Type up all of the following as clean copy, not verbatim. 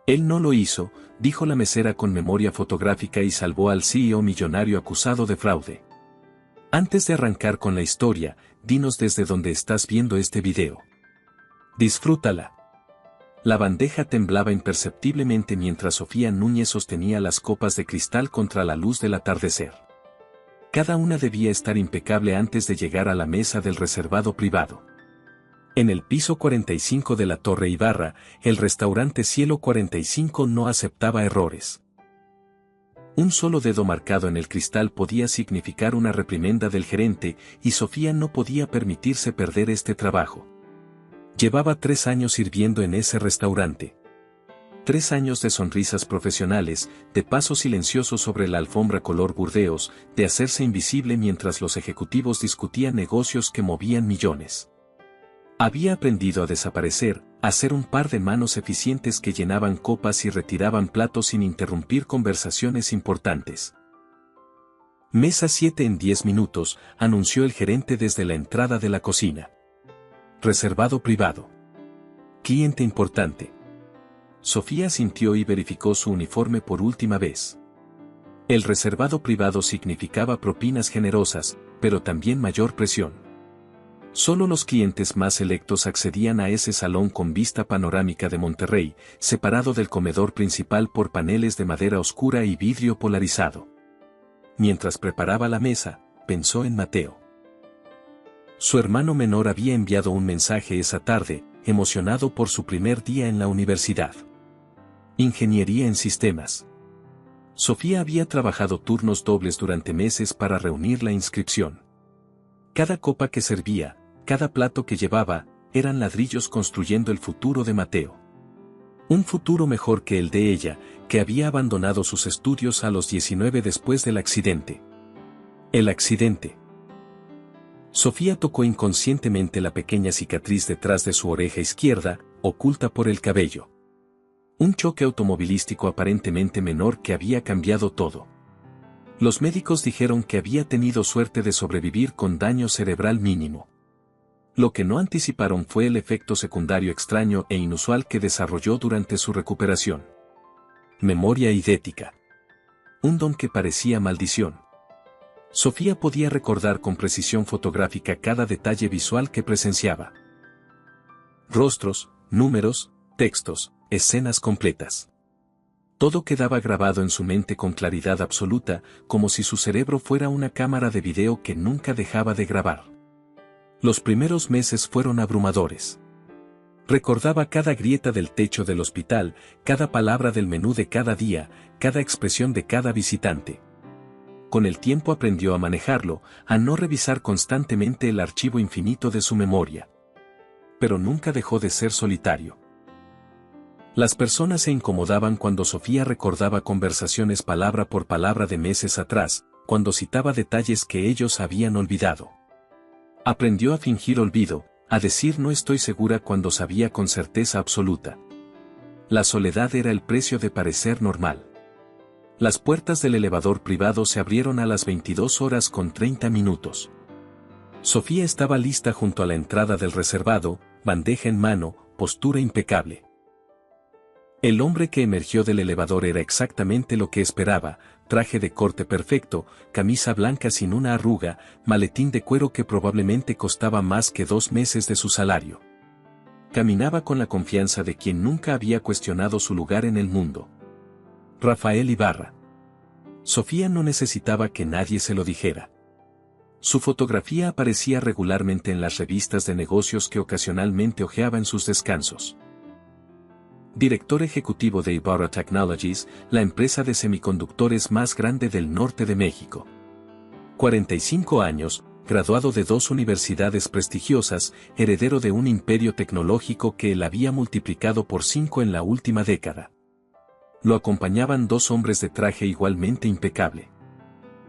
Él no lo hizo, dijo la mesera con memoria fotográfica y salvó al CEO millonario acusado de fraude. Antes de arrancar con la historia, dinos desde dónde estás viendo este video. Disfrútala. La bandeja temblaba imperceptiblemente mientras Sofía Núñez sostenía las copas de cristal contra la luz del atardecer. Cada una debía estar impecable antes de llegar a la mesa del reservado privado. En el piso 45 de la Torre Ibarra, el restaurante Cielo 45 no aceptaba errores. Un solo dedo marcado en el cristal podía significar una reprimenda del gerente, y Sofía no podía permitirse perder este trabajo. Llevaba 3 años sirviendo en ese restaurante. 3 años de sonrisas profesionales, de pasos silenciosos sobre la alfombra color burdeos, de hacerse invisible mientras los ejecutivos discutían negocios que movían millones. Había aprendido a desaparecer, a ser un par de manos eficientes que llenaban copas y retiraban platos sin interrumpir conversaciones importantes. Mesa 7 en 10 minutos, anunció el gerente desde la entrada de la cocina. Reservado privado. Cliente importante. Sofía asintió y verificó su uniforme por última vez. El reservado privado significaba propinas generosas, pero también mayor presión. Solo los clientes más selectos accedían a ese salón con vista panorámica de Monterrey, separado del comedor principal por paneles de madera oscura y vidrio polarizado. Mientras preparaba la mesa, pensó en Mateo. Su hermano menor había enviado un mensaje esa tarde, emocionado por su primer día en la universidad. Ingeniería en sistemas. Sofía había trabajado turnos dobles durante meses para reunir la inscripción. Cada copa que servía, cada plato que llevaba, eran ladrillos construyendo el futuro de Mateo. Un futuro mejor que el de ella, que había abandonado sus estudios a los 19 después del accidente. El accidente. Sofía tocó inconscientemente la pequeña cicatriz detrás de su oreja izquierda, oculta por el cabello. Un choque automovilístico aparentemente menor que había cambiado todo. Los médicos dijeron que había tenido suerte de sobrevivir con daño cerebral mínimo. Lo que no anticiparon fue el efecto secundario extraño e inusual que desarrolló durante su recuperación. Memoria idética. Un don que parecía maldición. Sofía podía recordar con precisión fotográfica cada detalle visual que presenciaba. Rostros, números, textos, escenas completas. Todo quedaba grabado en su mente con claridad absoluta, como si su cerebro fuera una cámara de video que nunca dejaba de grabar. Los primeros meses fueron abrumadores. Recordaba cada grieta del techo del hospital, cada palabra del menú de cada día, cada expresión de cada visitante. Con el tiempo aprendió a manejarlo, a no revisar constantemente el archivo infinito de su memoria. Pero nunca dejó de ser solitario. Las personas se incomodaban cuando Sofía recordaba conversaciones palabra por palabra de meses atrás, cuando citaba detalles que ellos habían olvidado. Aprendió a fingir olvido, a decir no estoy segura cuando sabía con certeza absoluta. La soledad era el precio de parecer normal. Las puertas del elevador privado se abrieron a las 22:30. Sofía estaba lista junto a la entrada del reservado, bandeja en mano, postura impecable. El hombre que emergió del elevador era exactamente lo que esperaba: traje de corte perfecto, camisa blanca sin una arruga, maletín de cuero que probablemente costaba más que 2 meses de su salario. Caminaba con la confianza de quien nunca había cuestionado su lugar en el mundo. Rafael Ibarra. Sofía no necesitaba que nadie se lo dijera. Su fotografía aparecía regularmente en las revistas de negocios que ocasionalmente hojeaba en sus descansos. Director ejecutivo de Ibarra Technologies, la empresa de semiconductores más grande del norte de México. 45 años, graduado de 2 universidades prestigiosas, heredero de un imperio tecnológico que él había multiplicado por 5 en la última década. Lo acompañaban 2 hombres de traje igualmente impecable.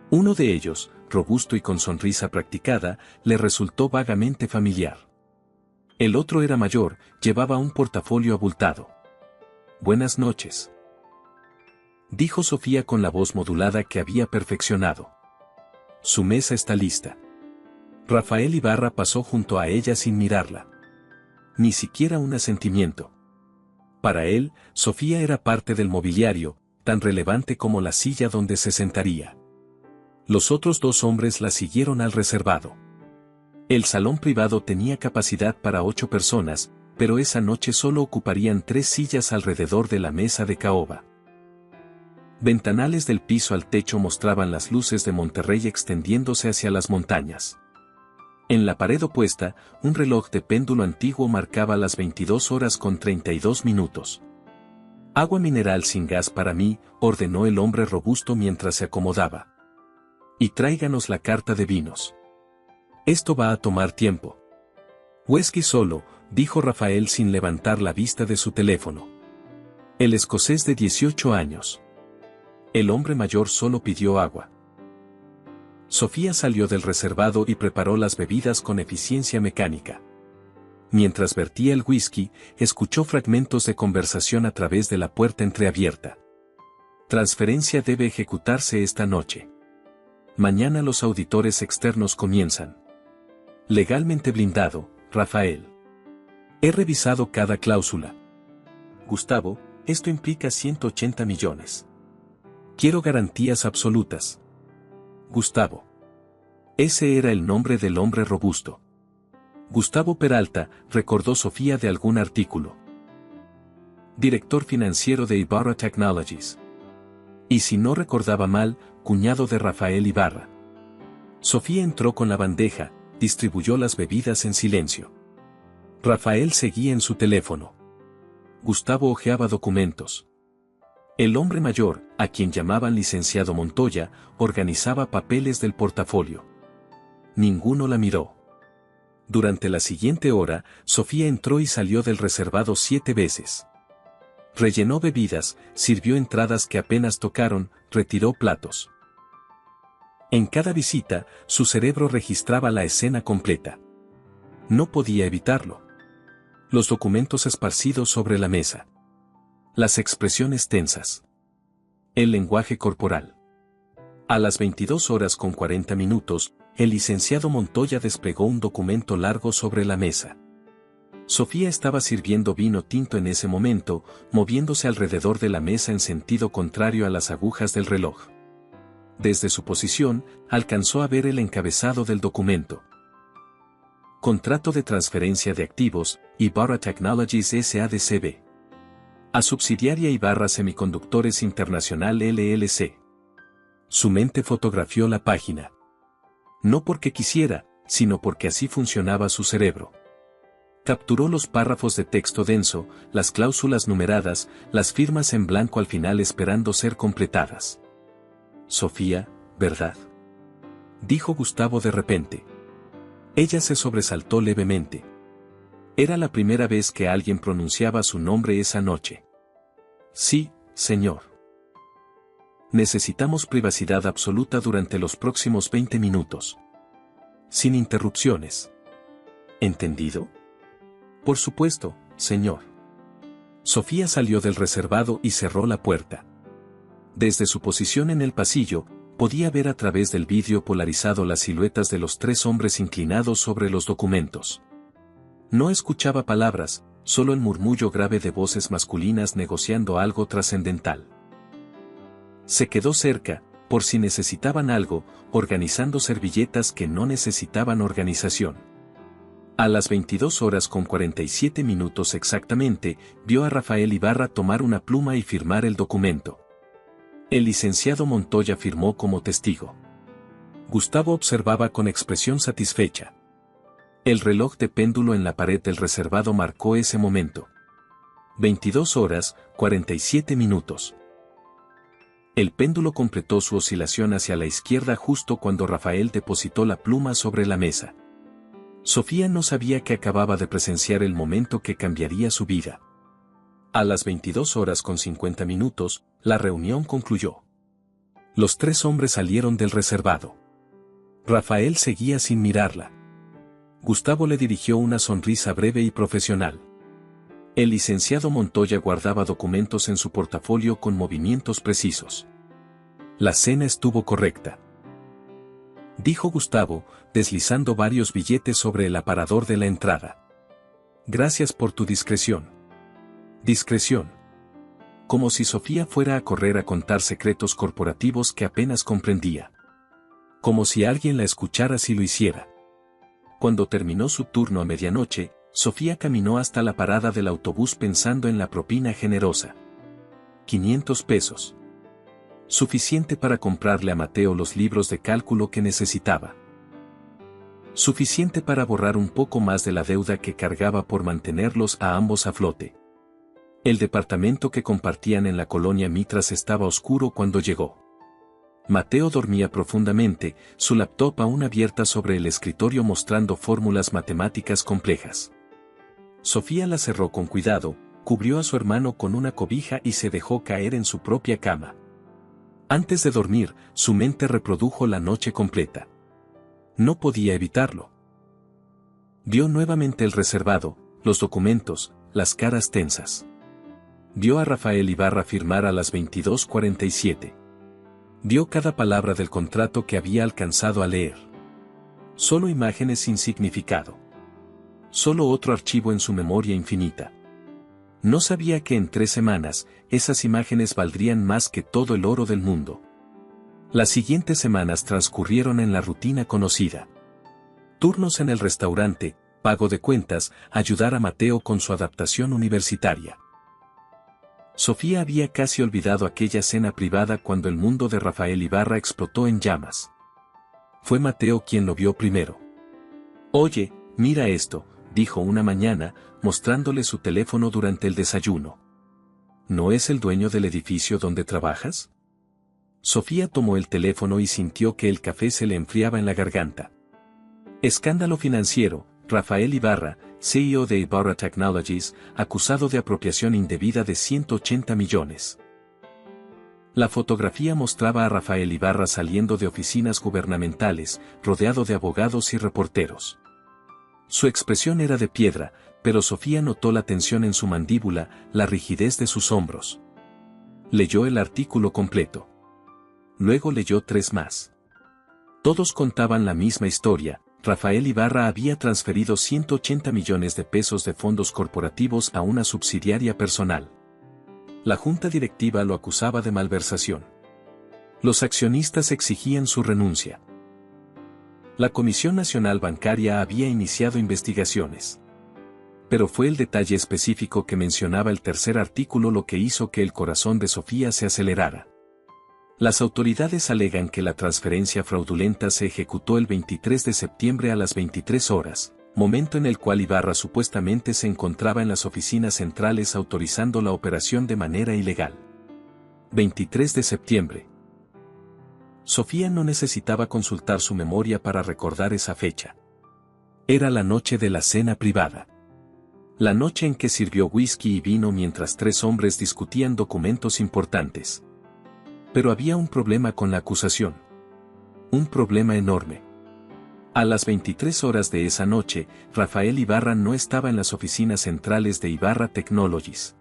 Uno de ellos, robusto y con sonrisa practicada, le resultó vagamente familiar. El otro era mayor, llevaba un portafolio abultado. «Buenas noches», dijo Sofía con la voz modulada que había perfeccionado. «Su mesa está lista». Rafael Ibarra pasó junto a ella sin mirarla. Ni siquiera un asentimiento. Para él, Sofía era parte del mobiliario, tan relevante como la silla donde se sentaría. Los otros dos hombres la siguieron al reservado. El salón privado tenía capacidad para 8 personas, pero esa noche solo ocuparían 3 sillas alrededor de la mesa de caoba. Ventanales del piso al techo mostraban las luces de Monterrey extendiéndose hacia las montañas. En la pared opuesta, un reloj de péndulo antiguo marcaba las 22 horas con 32 minutos. «Agua mineral sin gas para mí», ordenó el hombre robusto mientras se acomodaba. «Y tráiganos la carta de vinos. Esto va a tomar tiempo». «Whisky solo», dijo Rafael sin levantar la vista de su teléfono. El escocés de 18 años. El hombre mayor solo pidió agua. Sofía salió del reservado y preparó las bebidas con eficiencia mecánica. Mientras vertía el whisky, escuchó fragmentos de conversación a través de la puerta entreabierta. Transferencia debe ejecutarse esta noche. Mañana los auditores externos comienzan. Legalmente blindado, Rafael. He revisado cada cláusula. Gustavo, esto implica 180 millones. Quiero garantías absolutas. Gustavo. Ese era el nombre del hombre robusto. Gustavo Peralta, recordó Sofía de algún artículo. Director financiero de Ibarra Technologies. Y si no recordaba mal, cuñado de Rafael Ibarra. Sofía entró con la bandeja, distribuyó las bebidas en silencio. Rafael seguía en su teléfono. Gustavo hojeaba documentos. El hombre mayor, a quien llamaban licenciado Montoya, organizaba papeles del portafolio. Ninguno la miró. Durante la siguiente hora, Sofía entró y salió del reservado 7 veces. Rellenó bebidas, sirvió entradas que apenas tocaron, retiró platos. En cada visita, su cerebro registraba la escena completa. No podía evitarlo. Los documentos esparcidos sobre la mesa. Las expresiones tensas. El lenguaje corporal. A las 22 horas con 40 minutos, el licenciado Montoya desplegó un documento largo sobre la mesa. Sofía estaba sirviendo vino tinto en ese momento, moviéndose alrededor de la mesa en sentido contrario a las agujas del reloj. Desde su posición, alcanzó a ver el encabezado del documento. Contrato de transferencia de activos, Ibarra Technologies S.A.D.C.B. A subsidiaria Ibarra Semiconductores Internacional LLC. Su mente fotografió la página. No porque quisiera, sino porque así funcionaba su cerebro. Capturó los párrafos de texto denso, las cláusulas numeradas, las firmas en blanco al final esperando ser completadas. Sofía, ¿verdad?, dijo Gustavo de repente. Ella se sobresaltó levemente. Era la primera vez que alguien pronunciaba su nombre esa noche. Sí, señor. Necesitamos privacidad absoluta durante los próximos 20 minutos. Sin interrupciones. ¿Entendido? Por supuesto, señor. Sofía salió del reservado y cerró la puerta. Desde su posición en el pasillo, podía ver a través del vidrio polarizado las siluetas de los 3 hombres inclinados sobre los documentos. No escuchaba palabras, solo el murmullo grave de voces masculinas negociando algo trascendental. Se quedó cerca, por si necesitaban algo, organizando servilletas que no necesitaban organización. A las 22 horas con 47 minutos exactamente, vio a Rafael Ibarra tomar una pluma y firmar el documento. El licenciado Montoya firmó como testigo. Gustavo observaba con expresión satisfecha. El reloj de péndulo en la pared del reservado marcó ese momento. 22 horas, 47 minutos. El péndulo completó su oscilación hacia la izquierda justo cuando Rafael depositó la pluma sobre la mesa. Sofía no sabía que acababa de presenciar el momento que cambiaría su vida. A las 22 horas con 50 minutos, la reunión concluyó. Los 3 hombres salieron del reservado. Rafael seguía sin mirarla. Gustavo le dirigió una sonrisa breve y profesional. El licenciado Montoya guardaba documentos en su portafolio con movimientos precisos. La cena estuvo correcta, dijo Gustavo, deslizando varios billetes sobre el aparador de la entrada. Gracias por tu discreción. Discreción. Como si Sofía fuera a correr a contar secretos corporativos que apenas comprendía. Como si alguien la escuchara si lo hiciera. Cuando terminó su turno a medianoche, Sofía caminó hasta la parada del autobús pensando en la propina generosa. 500 pesos. Suficiente para comprarle a Mateo los libros de cálculo que necesitaba. Suficiente para borrar un poco más de la deuda que cargaba por mantenerlos a ambos a flote. El departamento que compartían en la colonia Mitras estaba oscuro cuando llegó. Mateo dormía profundamente, su laptop aún abierta sobre el escritorio mostrando fórmulas matemáticas complejas. Sofía la cerró con cuidado, cubrió a su hermano con una cobija y se dejó caer en su propia cama. Antes de dormir, su mente reprodujo la noche completa. No podía evitarlo. Vio nuevamente el reservado, los documentos, las caras tensas. Vio a Rafael Ibarra firmar a las 22:47. Vio cada palabra del contrato que había alcanzado a leer. Solo imágenes sin significado. Solo otro archivo en su memoria infinita. No sabía que en 3 semanas, esas imágenes valdrían más que todo el oro del mundo. Las siguientes semanas transcurrieron en la rutina conocida. Turnos en el restaurante, pago de cuentas, ayudar a Mateo con su adaptación universitaria. Sofía había casi olvidado aquella cena privada cuando el mundo de Rafael Ibarra explotó en llamas. Fue Mateo quien lo vio primero. «Oye, mira esto», dijo una mañana, mostrándole su teléfono durante el desayuno. ¿No es el dueño del edificio donde trabajas? Sofía tomó el teléfono y sintió que el café se le enfriaba en la garganta. Escándalo financiero. Rafael Ibarra, CEO de Ibarra Technologies, acusado de apropiación indebida de 180 millones. La fotografía mostraba a Rafael Ibarra saliendo de oficinas gubernamentales, rodeado de abogados y reporteros. Su expresión era de piedra, pero Sofía notó la tensión en su mandíbula, la rigidez de sus hombros. Leyó el artículo completo. Luego leyó 3 más. Todos contaban la misma historia. Rafael Ibarra había transferido 180 millones de pesos de fondos corporativos a una subsidiaria personal. La junta directiva lo acusaba de malversación. Los accionistas exigían su renuncia. La Comisión Nacional Bancaria había iniciado investigaciones. Pero fue el detalle específico que mencionaba el tercer artículo lo que hizo que el corazón de Sofía se acelerara. Las autoridades alegan que la transferencia fraudulenta se ejecutó el 23 de septiembre a las 23 horas, momento en el cual Ibarra supuestamente se encontraba en las oficinas centrales autorizando la operación de manera ilegal. 23 de septiembre. Sofía no necesitaba consultar su memoria para recordar esa fecha. Era la noche de la cena privada. La noche en que sirvió whisky y vino mientras 3 hombres discutían documentos importantes. Pero había un problema con la acusación. Un problema enorme. A las 23 horas de esa noche, Rafael Ibarra no estaba en las oficinas centrales de Ibarra Technologies.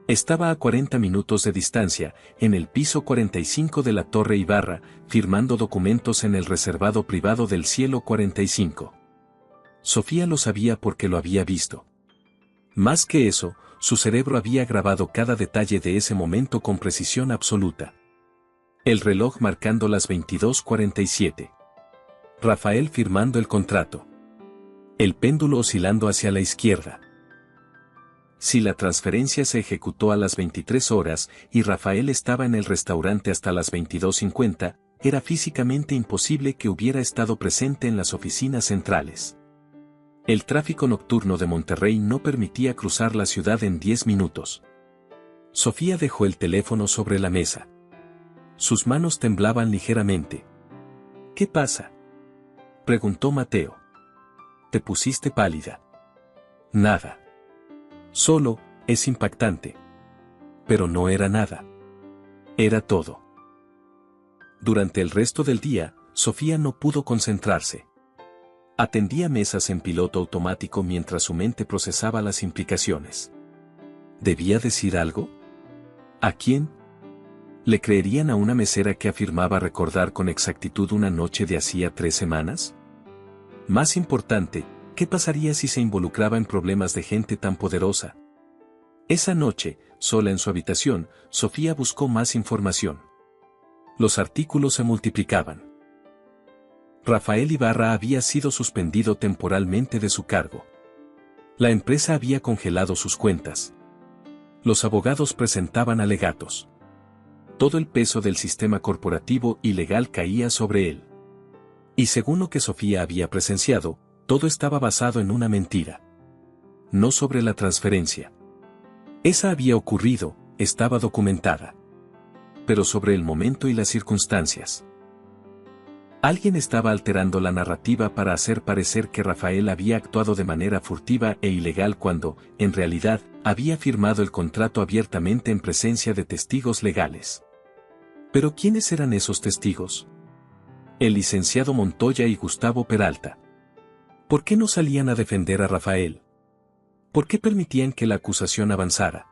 Estaba a 40 minutos de distancia, en el piso 45 de la Torre Ibarra, firmando documentos en el reservado privado del Cielo 45. Sofía lo sabía porque lo había visto. Más que eso, su cerebro había grabado cada detalle de ese momento con precisión absoluta. El reloj marcando las 22:47. Rafael firmando el contrato. El péndulo oscilando hacia la izquierda. Si la transferencia se ejecutó a las 23 horas y Rafael estaba en el restaurante hasta las 22:50, era físicamente imposible que hubiera estado presente en las oficinas centrales. El tráfico nocturno de Monterrey no permitía cruzar la ciudad en 10 minutos. Sofía dejó el teléfono sobre la mesa. Sus manos temblaban ligeramente. ¿Qué pasa?, preguntó Mateo. Te pusiste pálida. Nada. Solo, es impactante. Pero no era nada. Era todo. Durante el resto del día, Sofía no pudo concentrarse. Atendía mesas en piloto automático mientras su mente procesaba las implicaciones. ¿Debía decir algo? ¿A quién? ¿Le creerían a una mesera que afirmaba recordar con exactitud una noche de hacía 3 semanas? Más importante, ¿qué pasaría si se involucraba en problemas de gente tan poderosa? Esa noche, sola en su habitación, Sofía buscó más información. Los artículos se multiplicaban. Rafael Ibarra había sido suspendido temporalmente de su cargo. La empresa había congelado sus cuentas. Los abogados presentaban alegatos. Todo el peso del sistema corporativo y legal caía sobre él. Y según lo que Sofía había presenciado, todo estaba basado en una mentira. No sobre la transferencia. Esa había ocurrido, estaba documentada. Pero sobre el momento y las circunstancias. Alguien estaba alterando la narrativa para hacer parecer que Rafael había actuado de manera furtiva e ilegal cuando, en realidad, había firmado el contrato abiertamente en presencia de testigos legales. ¿Pero quiénes eran esos testigos? El licenciado Montoya y Gustavo Peralta. ¿Por qué no salían a defender a Rafael? ¿Por qué permitían que la acusación avanzara?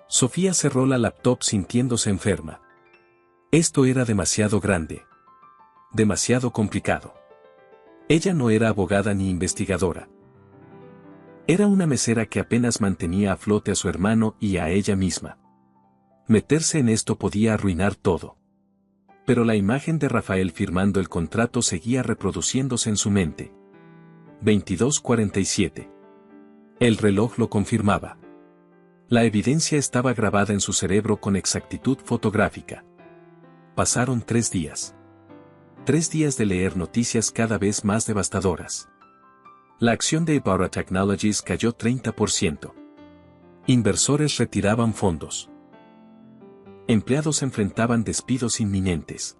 Sofía cerró la laptop sintiéndose enferma. Esto era demasiado grande. Demasiado complicado. Ella no era abogada ni investigadora. Era una mesera que apenas mantenía a flote a su hermano y a ella misma. Meterse en esto podía arruinar todo. Pero la imagen de Rafael firmando el contrato seguía reproduciéndose en su mente. 22:47. El reloj lo confirmaba. La evidencia estaba grabada en su cerebro con exactitud fotográfica. Pasaron 3 días. 3 días de leer noticias cada vez más devastadoras. La acción de Ibarra Technologies cayó 30%. Inversores retiraban fondos. Empleados enfrentaban despidos inminentes.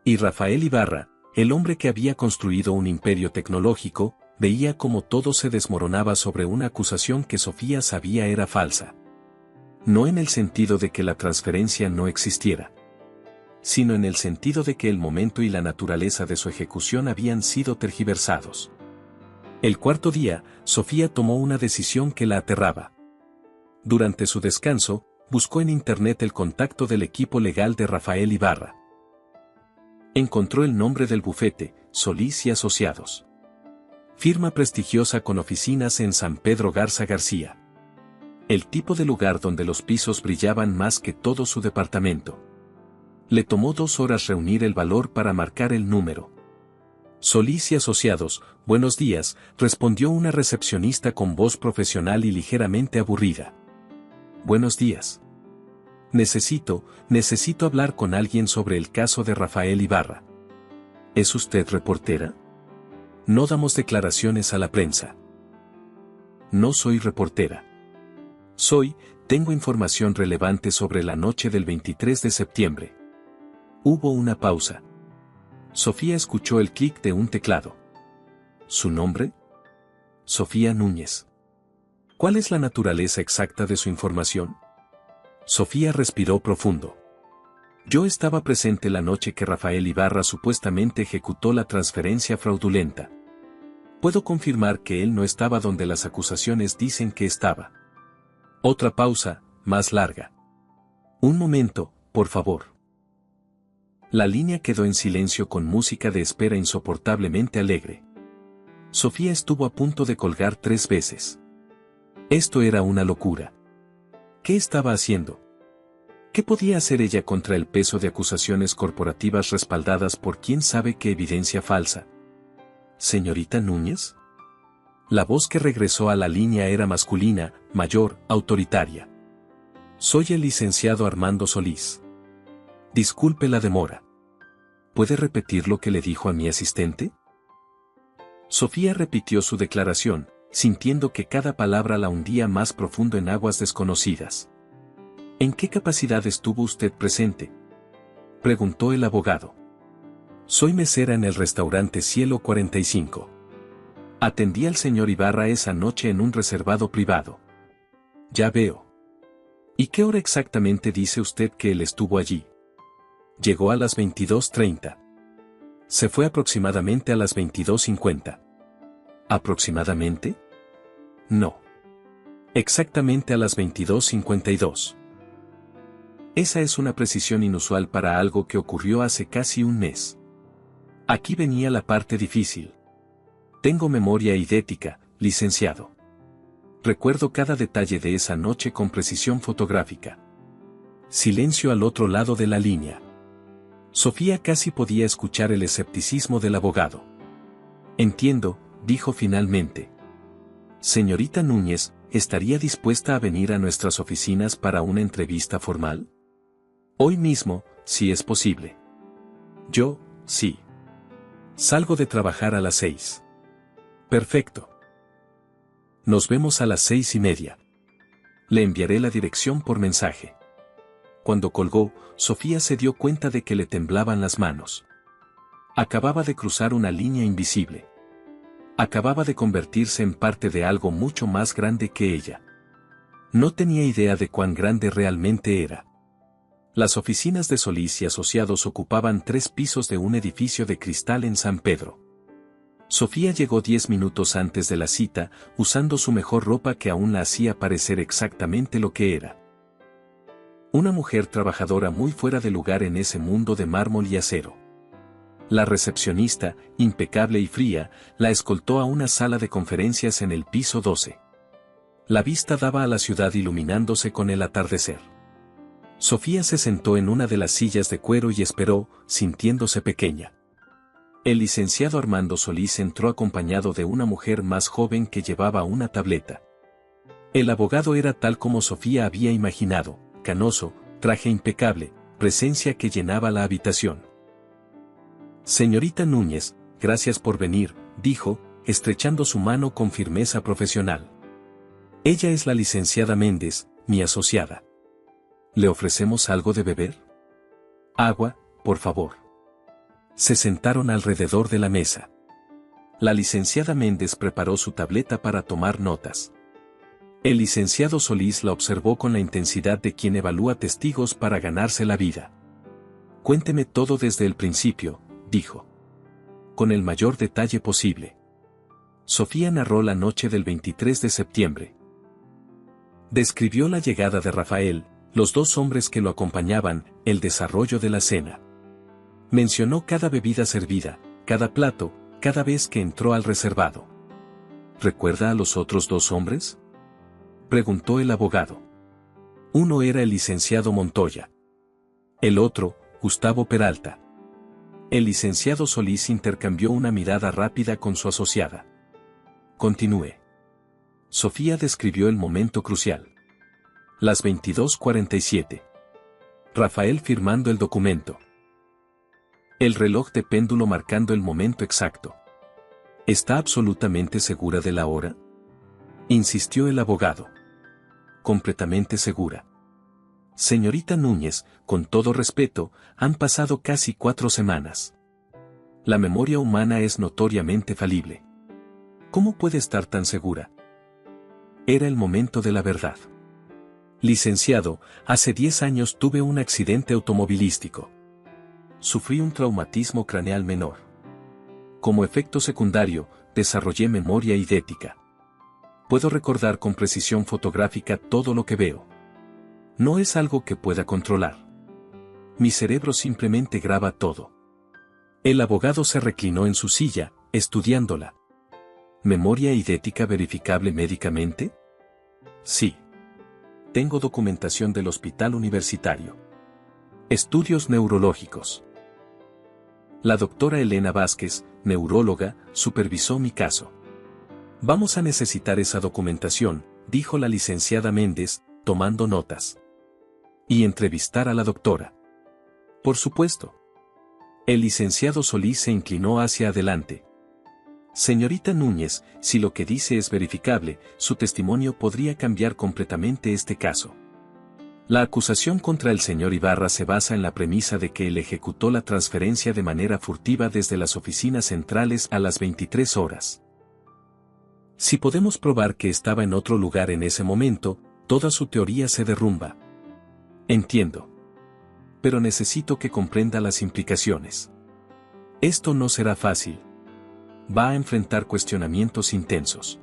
Y Rafael Ibarra, el hombre que había construido un imperio tecnológico, veía cómo todo se desmoronaba sobre una acusación que Sofía sabía era falsa. No en el sentido de que la transferencia no existiera, sino en el sentido de que el momento y la naturaleza de su ejecución habían sido tergiversados. El cuarto día, Sofía tomó una decisión que la aterraba. Durante su descanso, buscó en internet el contacto del equipo legal de Rafael Ibarra. Encontró el nombre del bufete, Solís y Asociados. Firma prestigiosa con oficinas en San Pedro Garza García. El tipo de lugar donde los pisos brillaban más que todo su departamento. Le tomó 2 horas reunir el valor para marcar el número. Solís y Asociados, buenos días, respondió una recepcionista con voz profesional y ligeramente aburrida. Buenos días. Necesito hablar con alguien sobre el caso de Rafael Ibarra. ¿Es usted reportera? No damos declaraciones a la prensa. No soy reportera. Tengo información relevante sobre la noche del 23 de septiembre. Hubo una pausa. Sofía escuchó el clic de un teclado. ¿Su nombre? Sofía Núñez. ¿Cuál es la naturaleza exacta de su información? Sofía respiró profundo. Yo estaba presente la noche que Rafael Ibarra supuestamente ejecutó la transferencia fraudulenta. Puedo confirmar que él no estaba donde las acusaciones dicen que estaba. Otra pausa, más larga. Un momento, por favor. La línea quedó en silencio con música de espera insoportablemente alegre. Sofía estuvo a punto de colgar 3 veces. Esto era una locura. ¿Qué estaba haciendo? ¿Qué podía hacer ella contra el peso de acusaciones corporativas respaldadas por quién sabe qué evidencia falsa? ¿Señorita Núñez? La voz que regresó a la línea era masculina, mayor, autoritaria. Soy el licenciado Armando Solís. Disculpe la demora. ¿Puede repetir lo que le dijo a mi asistente? Sofía repitió su declaración, sintiendo que cada palabra la hundía más profundo en aguas desconocidas. ¿En qué capacidad estuvo usted presente?, preguntó el abogado. Soy mesera en el restaurante Cielo 45. Atendí al señor Ibarra esa noche en un reservado privado. Ya veo. ¿Y qué hora exactamente dice usted que él estuvo allí? Llegó a las 22:30. Se fue aproximadamente a las 22:50. ¿Aproximadamente? No. Exactamente a las 22:52. Esa es una precisión inusual para algo que ocurrió hace casi un mes. Aquí venía la parte difícil. Tengo memoria idética, licenciado. Recuerdo cada detalle de esa noche con precisión fotográfica. Silencio al otro lado de la línea. Sofía casi podía escuchar el escepticismo del abogado. Entiendo, dijo finalmente. Señorita Núñez, ¿estaría dispuesta a venir a nuestras oficinas para una entrevista formal? Hoy mismo, si es posible. Yo, sí. Salgo de trabajar a las 6. Perfecto. Nos vemos a las 6:30. Le enviaré la dirección por mensaje. Cuando colgó, Sofía se dio cuenta de que le temblaban las manos. Acababa de cruzar una línea invisible. Acababa de convertirse en parte de algo mucho más grande que ella. No tenía idea de cuán grande realmente era. Las oficinas de Solís y Asociados ocupaban 3 pisos de un edificio de cristal en San Pedro. Sofía llegó 10 minutos antes de la cita, usando su mejor ropa que aún la hacía parecer exactamente lo que era. Una mujer trabajadora muy fuera de lugar en ese mundo de mármol y acero. La recepcionista, impecable y fría, la escoltó a una sala de conferencias en el piso 12. La vista daba a la ciudad iluminándose con el atardecer. Sofía se sentó en una de las sillas de cuero y esperó, sintiéndose pequeña. El licenciado Armando Solís entró acompañado de una mujer más joven que llevaba una tableta. El abogado era tal como Sofía había imaginado, canoso, traje impecable, presencia que llenaba la habitación. Señorita Núñez, gracias por venir, dijo, estrechando su mano con firmeza profesional. Ella es la licenciada Méndez, mi asociada. ¿Le ofrecemos algo de beber? Agua, por favor. Se sentaron alrededor de la mesa. La licenciada Méndez preparó su tableta para tomar notas. El licenciado Solís la observó con la intensidad de quien evalúa testigos para ganarse la vida. Cuénteme todo desde el principio, dijo. Con el mayor detalle posible. Sofía narró la noche del 23 de septiembre. Describió la llegada de Rafael, los 2 hombres que lo acompañaban, el desarrollo de la cena. Mencionó cada bebida servida, cada plato, cada vez que entró al reservado. ¿Recuerda a los otros 2 hombres? Preguntó el abogado. Uno era el licenciado Montoya. El otro, Gustavo Peralta. El licenciado Solís intercambió una mirada rápida con su asociada. Continúe. Sofía describió el momento crucial. Las 22:47. Rafael firmando el documento. El reloj de péndulo marcando el momento exacto. ¿Está absolutamente segura de la hora? Insistió el abogado. Completamente segura. Señorita Núñez, con todo respeto, han pasado casi 4 semanas. La memoria humana es notoriamente falible. ¿Cómo puede estar tan segura? Era el momento de la verdad. Licenciado, hace 10 años tuve un accidente automovilístico. Sufrí un traumatismo craneal menor. Como efecto secundario, desarrollé memoria idética. Puedo recordar con precisión fotográfica todo lo que veo. No es algo que pueda controlar. Mi cerebro simplemente graba todo. El abogado se reclinó en su silla, estudiándola. ¿Memoria idética verificable médicamente? Sí. Tengo documentación del hospital universitario. Estudios neurológicos. La doctora Elena Vázquez, neuróloga, supervisó mi caso. Vamos a necesitar esa documentación, dijo la licenciada Méndez, tomando notas. Y entrevistar a la doctora. Por supuesto. El licenciado Solís se inclinó hacia adelante. Señorita Núñez, si lo que dice es verificable, su testimonio podría cambiar completamente este caso. La acusación contra el señor Ibarra se basa en la premisa de que él ejecutó la transferencia de manera furtiva desde las oficinas centrales a las 23 horas. Si podemos probar que estaba en otro lugar en ese momento, toda su teoría se derrumba. Entiendo. Pero necesito que comprenda las implicaciones. Esto no será fácil. Va a enfrentar cuestionamientos intensos.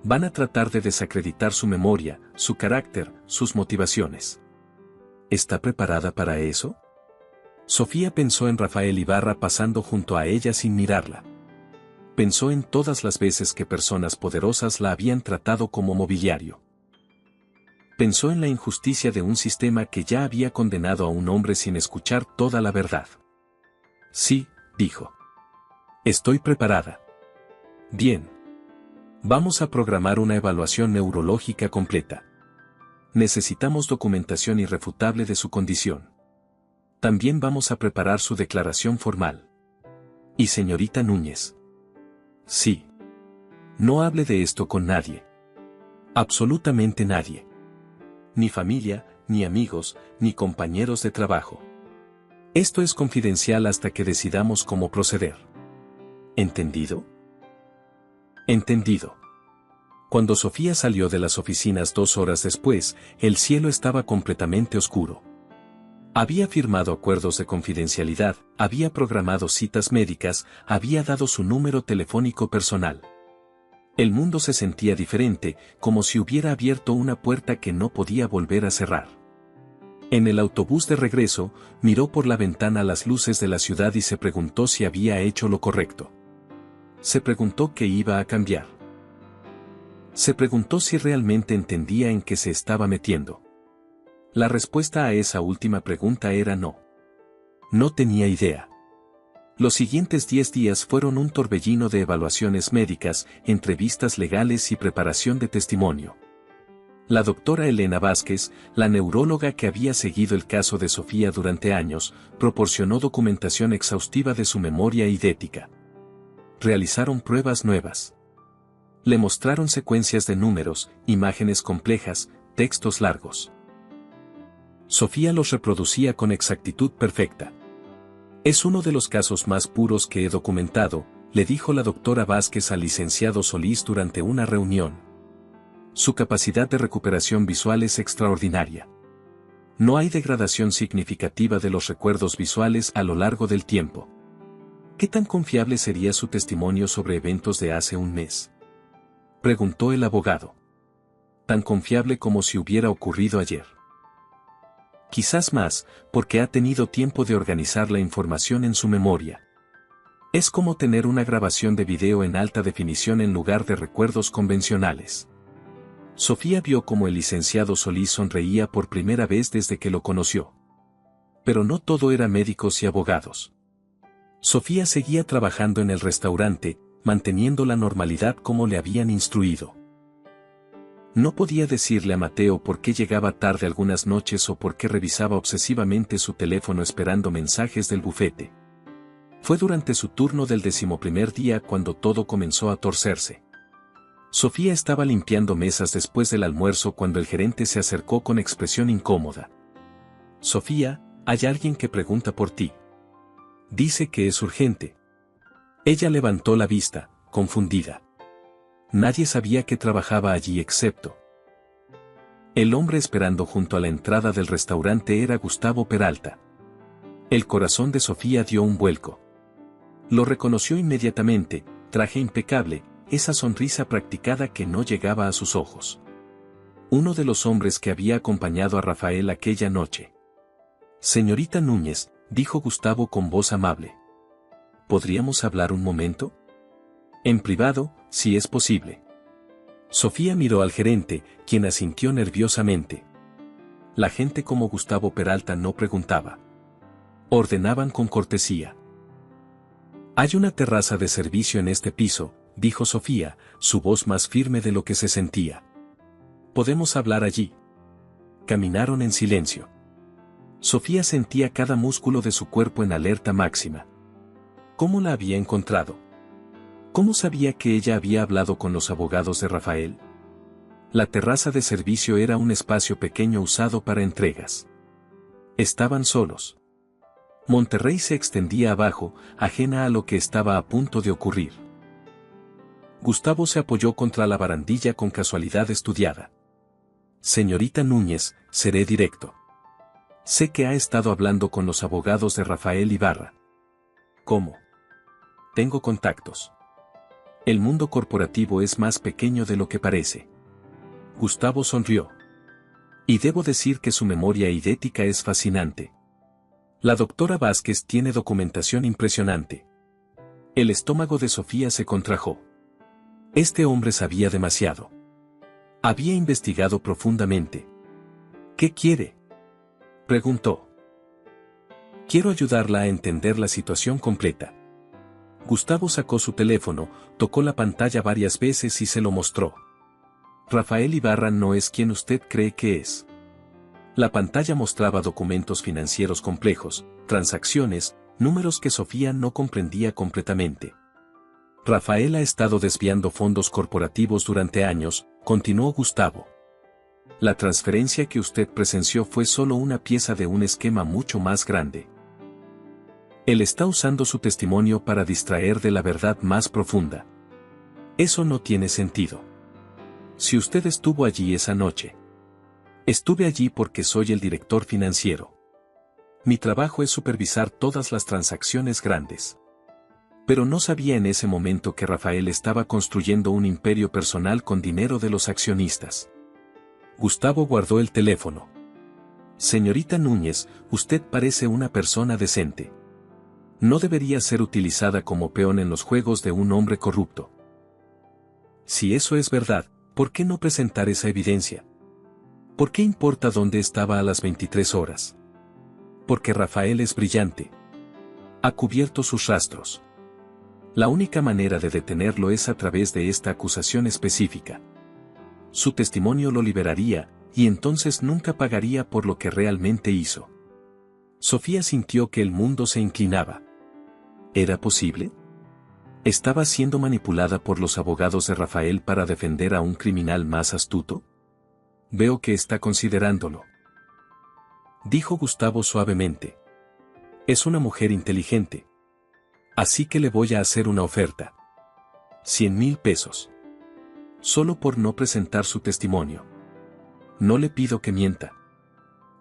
Van a tratar de desacreditar su memoria, su carácter, sus motivaciones. ¿Está preparada para eso? Sofía pensó en Rafael Ibarra pasando junto a ella sin mirarla. Pensó en todas las veces que personas poderosas la habían tratado como mobiliario. Pensó en la injusticia de un sistema que ya había condenado a un hombre sin escuchar toda la verdad. Sí, dijo. Estoy preparada. Bien. Vamos a programar una evaluación neurológica completa. Necesitamos documentación irrefutable de su condición. También vamos a preparar su declaración formal. ¿Y señorita Núñez? Sí. No hable de esto con nadie. Absolutamente nadie. Ni familia, ni amigos, ni compañeros de trabajo. Esto es confidencial hasta que decidamos cómo proceder. ¿Entendido? Entendido. Cuando Sofía salió de las oficinas 2 horas después, el cielo estaba completamente oscuro. Había firmado acuerdos de confidencialidad, había programado citas médicas, había dado su número telefónico personal. El mundo se sentía diferente, como si hubiera abierto una puerta que no podía volver a cerrar. En el autobús de regreso, miró por la ventana las luces de la ciudad y se preguntó si había hecho lo correcto. Se preguntó qué iba a cambiar. Se preguntó si realmente entendía en qué se estaba metiendo. La respuesta a esa última pregunta era no. No tenía idea. Los siguientes 10 días fueron un torbellino de evaluaciones médicas, entrevistas legales y preparación de testimonio. La doctora Elena Vázquez, la neuróloga que había seguido el caso de Sofía durante años, proporcionó documentación exhaustiva de su memoria idética. Realizaron pruebas nuevas. Le mostraron secuencias de números, imágenes complejas, textos largos. Sofía los reproducía con exactitud perfecta. Es uno de los casos más puros que he documentado, le dijo la doctora Vázquez al licenciado Solís durante una reunión. Su capacidad de recuperación visual es extraordinaria. No hay degradación significativa de los recuerdos visuales a lo largo del tiempo. ¿Qué tan confiable sería su testimonio sobre eventos de hace un mes? Preguntó el abogado. Tan confiable como si hubiera ocurrido ayer. Quizás más, porque ha tenido tiempo de organizar la información en su memoria. Es como tener una grabación de video en alta definición en lugar de recuerdos convencionales. Sofía vio cómo el licenciado Solís sonreía por primera vez desde que lo conoció. Pero no todo era médicos y abogados. Sofía seguía trabajando en el restaurante, manteniendo la normalidad como le habían instruido. No podía decirle a Mateo por qué llegaba tarde algunas noches o por qué revisaba obsesivamente su teléfono esperando mensajes del bufete. Fue durante su turno del 11º día cuando todo comenzó a torcerse. Sofía estaba limpiando mesas después del almuerzo cuando el gerente se acercó con expresión incómoda. Sofía, hay alguien que pregunta por ti. Dice que es urgente. Ella levantó la vista, confundida. Nadie sabía que trabajaba allí excepto. El hombre esperando junto a la entrada del restaurante era Gustavo Peralta. El corazón de Sofía dio un vuelco. Lo reconoció inmediatamente, traje impecable, esa sonrisa practicada que no llegaba a sus ojos. Uno de los hombres que había acompañado a Rafael aquella noche. Señorita Núñez, dijo Gustavo con voz amable. ¿Podríamos hablar un momento? En privado, si es posible. Sofía miró al gerente, quien asintió nerviosamente. La gente como Gustavo Peralta no preguntaba. Ordenaban con cortesía. Hay una terraza de servicio en este piso, dijo Sofía, su voz más firme de lo que se sentía. Podemos hablar allí. Caminaron en silencio. Sofía sentía cada músculo de su cuerpo en alerta máxima. ¿Cómo la había encontrado? ¿Cómo sabía que ella había hablado con los abogados de Rafael? La terraza de servicio era un espacio pequeño usado para entregas. Estaban solos. Monterrey se extendía abajo, ajena a lo que estaba a punto de ocurrir. Gustavo se apoyó contra la barandilla con casualidad estudiada. Señorita Núñez, seré directo. Sé que ha estado hablando con los abogados de Rafael Ibarra. ¿Cómo? Tengo contactos. El mundo corporativo es más pequeño de lo que parece. Gustavo sonrió. Y debo decir que su memoria idética es fascinante. La doctora Vázquez tiene documentación impresionante. El estómago de Sofía se contrajo. Este hombre sabía demasiado. Había investigado profundamente. ¿Qué quiere?, preguntó. Quiero ayudarla a entender la situación completa. Gustavo sacó su teléfono, tocó la pantalla varias veces y se lo mostró. Rafael Ibarra no es quien usted cree que es. La pantalla mostraba documentos financieros complejos, transacciones, números que Sofía no comprendía completamente. Rafael ha estado desviando fondos corporativos durante años, continuó Gustavo. La transferencia que usted presenció fue solo una pieza de un esquema mucho más grande. Él está usando su testimonio para distraer de la verdad más profunda. Eso no tiene sentido. Si usted estuvo allí esa noche. Estuve allí porque soy el director financiero. Mi trabajo es supervisar todas las transacciones grandes. Pero no sabía en ese momento que Rafael estaba construyendo un imperio personal con dinero de los accionistas. Gustavo guardó el teléfono. Señorita Núñez, usted parece una persona decente. No debería ser utilizada como peón en los juegos de un hombre corrupto. Si eso es verdad, ¿por qué no presentar esa evidencia? ¿Por qué importa dónde estaba a las 23 horas? Porque Rafael es brillante. Ha cubierto sus rastros. La única manera de detenerlo es a través de esta acusación específica. Su testimonio lo liberaría, y entonces nunca pagaría por lo que realmente hizo. Sofía sintió que el mundo se inclinaba. ¿Era posible? ¿Estaba siendo manipulada por los abogados de Rafael para defender a un criminal más astuto? Veo que está considerándolo, dijo Gustavo suavemente. Es una mujer inteligente. Así que le voy a hacer una oferta. 100,000 pesos. Solo por no presentar su testimonio. No le pido que mienta.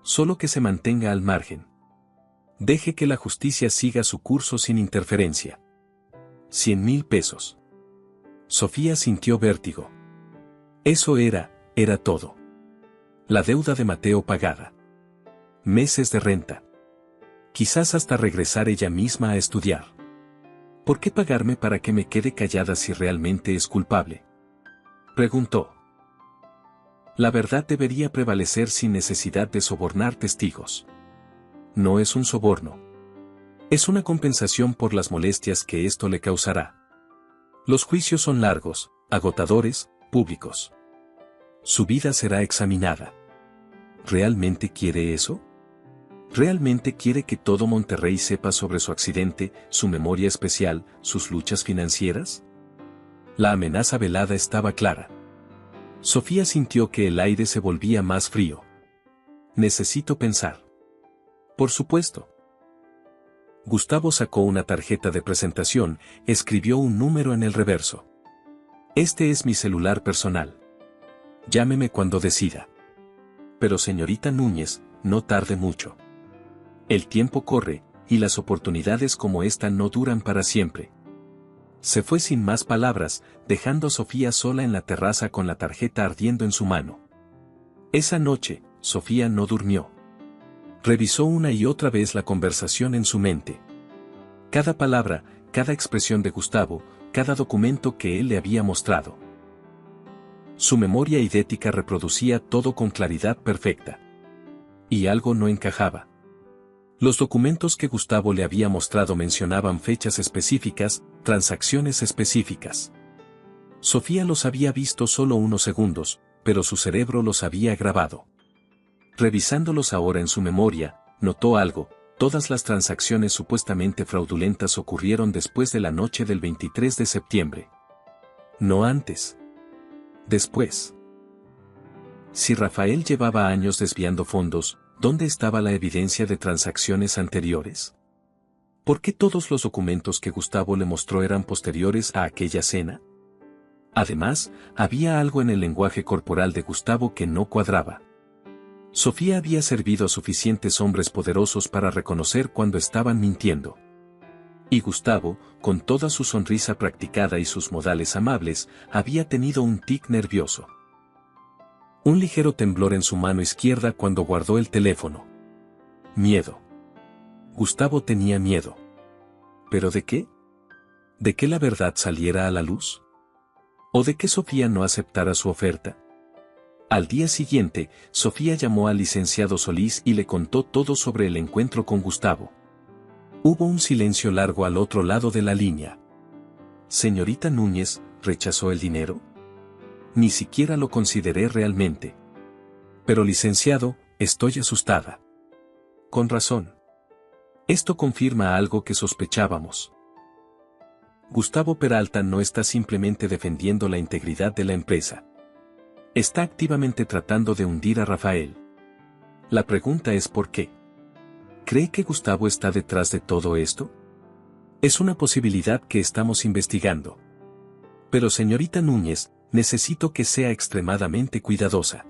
Solo que se mantenga al margen. Deje que la justicia siga su curso sin interferencia. 100,000 pesos. Sofía sintió vértigo. Eso era todo. La deuda de Mateo pagada. Meses de renta. Quizás hasta regresar ella misma a estudiar. ¿Por qué pagarme para que me quede callada si realmente es culpable?, preguntó. La verdad debería prevalecer sin necesidad de sobornar testigos. No es un soborno. Es una compensación por las molestias que esto le causará. Los juicios son largos, agotadores, públicos. Su vida será examinada. ¿Realmente quiere eso? ¿Realmente quiere que todo Monterrey sepa sobre su accidente, su memoria especial, sus luchas financieras? La amenaza velada estaba clara. Sofía sintió que el aire se volvía más frío. Necesito pensar. Por supuesto. Gustavo sacó una tarjeta de presentación, escribió un número en el reverso. Este es mi celular personal. Llámeme cuando decida. Pero señorita Núñez, no tarde mucho. El tiempo corre, y las oportunidades como esta no duran para siempre. Se fue sin más palabras, dejando a Sofía sola en la terraza con la tarjeta ardiendo en su mano. Esa noche, Sofía no durmió. Revisó una y otra vez la conversación en su mente. Cada palabra, cada expresión de Gustavo, cada documento que él le había mostrado. Su memoria idética reproducía todo con claridad perfecta. Y algo no encajaba. Los documentos que Gustavo le había mostrado mencionaban fechas específicas, transacciones específicas. Sofía los había visto solo unos segundos, pero su cerebro los había grabado. Revisándolos ahora en su memoria, notó algo: todas las transacciones supuestamente fraudulentas ocurrieron después de la noche del 23 de septiembre. No antes. Después. Si Rafael llevaba años desviando fondos, ¿dónde estaba la evidencia de transacciones anteriores? ¿Por qué todos los documentos que Gustavo le mostró eran posteriores a aquella cena? Además, había algo en el lenguaje corporal de Gustavo que no cuadraba. Sofía había servido a suficientes hombres poderosos para reconocer cuando estaban mintiendo. Y Gustavo, con toda su sonrisa practicada y sus modales amables, había tenido un tic nervioso. Un ligero temblor en su mano izquierda cuando guardó el teléfono. Miedo. Gustavo tenía miedo. ¿Pero de qué? ¿De que la verdad saliera a la luz? ¿O de que Sofía no aceptara su oferta? Al día siguiente, Sofía llamó al licenciado Solís y le contó todo sobre el encuentro con Gustavo. Hubo un silencio largo al otro lado de la línea. Señorita Núñez, ¿rechazó el dinero? Ni siquiera lo consideré realmente. Pero licenciado, estoy asustada. Con razón. Esto confirma algo que sospechábamos. Gustavo Peralta no está simplemente defendiendo la integridad de la empresa. Está activamente tratando de hundir a Rafael. La pregunta es ¿por qué? ¿Cree que Gustavo está detrás de todo esto? Es una posibilidad que estamos investigando. Pero señorita Núñez, necesito que sea extremadamente cuidadosa.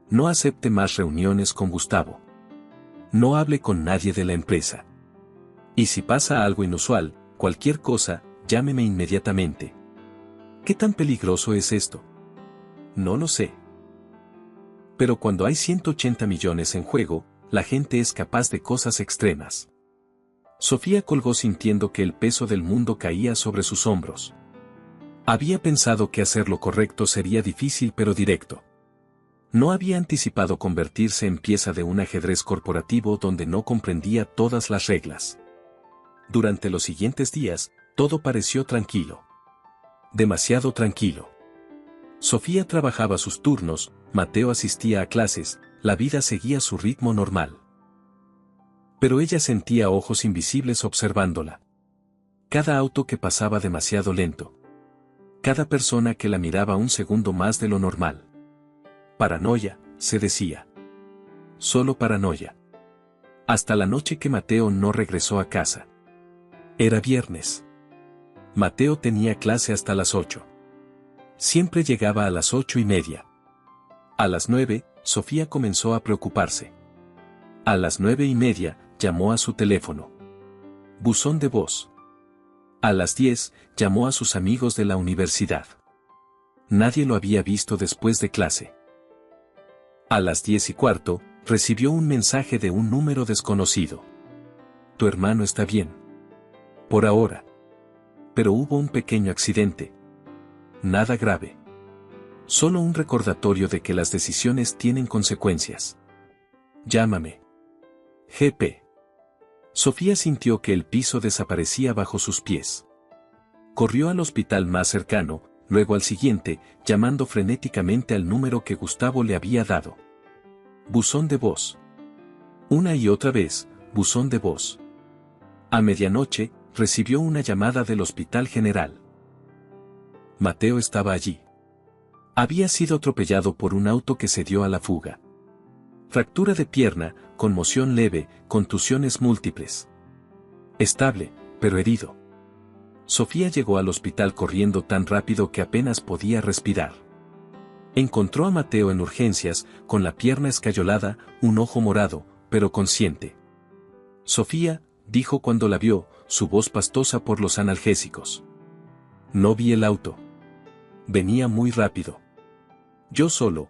No acepte más reuniones con Gustavo. No hable con nadie de la empresa. Y si pasa algo inusual, cualquier cosa, llámeme inmediatamente. ¿Qué tan peligroso es esto? No lo sé. Pero cuando hay 180 millones en juego, la gente es capaz de cosas extremas. Sofía colgó sintiendo que el peso del mundo caía sobre sus hombros. Había pensado que hacer lo correcto sería difícil pero directo. No había anticipado convertirse en pieza de un ajedrez corporativo donde no comprendía todas las reglas. Durante los siguientes días, todo pareció tranquilo. Demasiado tranquilo. Sofía trabajaba sus turnos, Mateo asistía a clases, la vida seguía su ritmo normal. Pero ella sentía ojos invisibles observándola. Cada auto que pasaba demasiado lento. Cada persona que la miraba un segundo más de lo normal. Paranoia, se decía. Solo paranoia. Hasta la noche que Mateo no regresó a casa. Era viernes. Mateo tenía clase hasta las 8. Siempre llegaba a las 8:30. A las 9, Sofía comenzó a preocuparse. A las 9:30, llamó a su teléfono. Buzón de voz. A las 10, llamó a sus amigos de la universidad. Nadie lo había visto después de clase. A las 10:15, recibió un mensaje de un número desconocido. Tu hermano está bien. Por ahora. Pero hubo un pequeño accidente. Nada grave. Solo un recordatorio de que las decisiones tienen consecuencias. Llámame. GP. Sofía sintió que el piso desaparecía bajo sus pies. Corrió al hospital más cercano, luego al siguiente, llamando frenéticamente al número que Gustavo le había dado. Buzón de voz. Una y otra vez, buzón de voz. A medianoche, recibió una llamada del Hospital General. Mateo estaba allí. Había sido atropellado por un auto que se dio a la fuga. Fractura de pierna, conmoción leve, contusiones múltiples. Estable, pero herido. Sofía llegó al hospital corriendo tan rápido que apenas podía respirar. Encontró a Mateo en urgencias, con la pierna escayolada, un ojo morado, pero consciente. Sofía, dijo cuando la vio, su voz pastosa por los analgésicos. No vi el auto. Venía muy rápido. Yo solo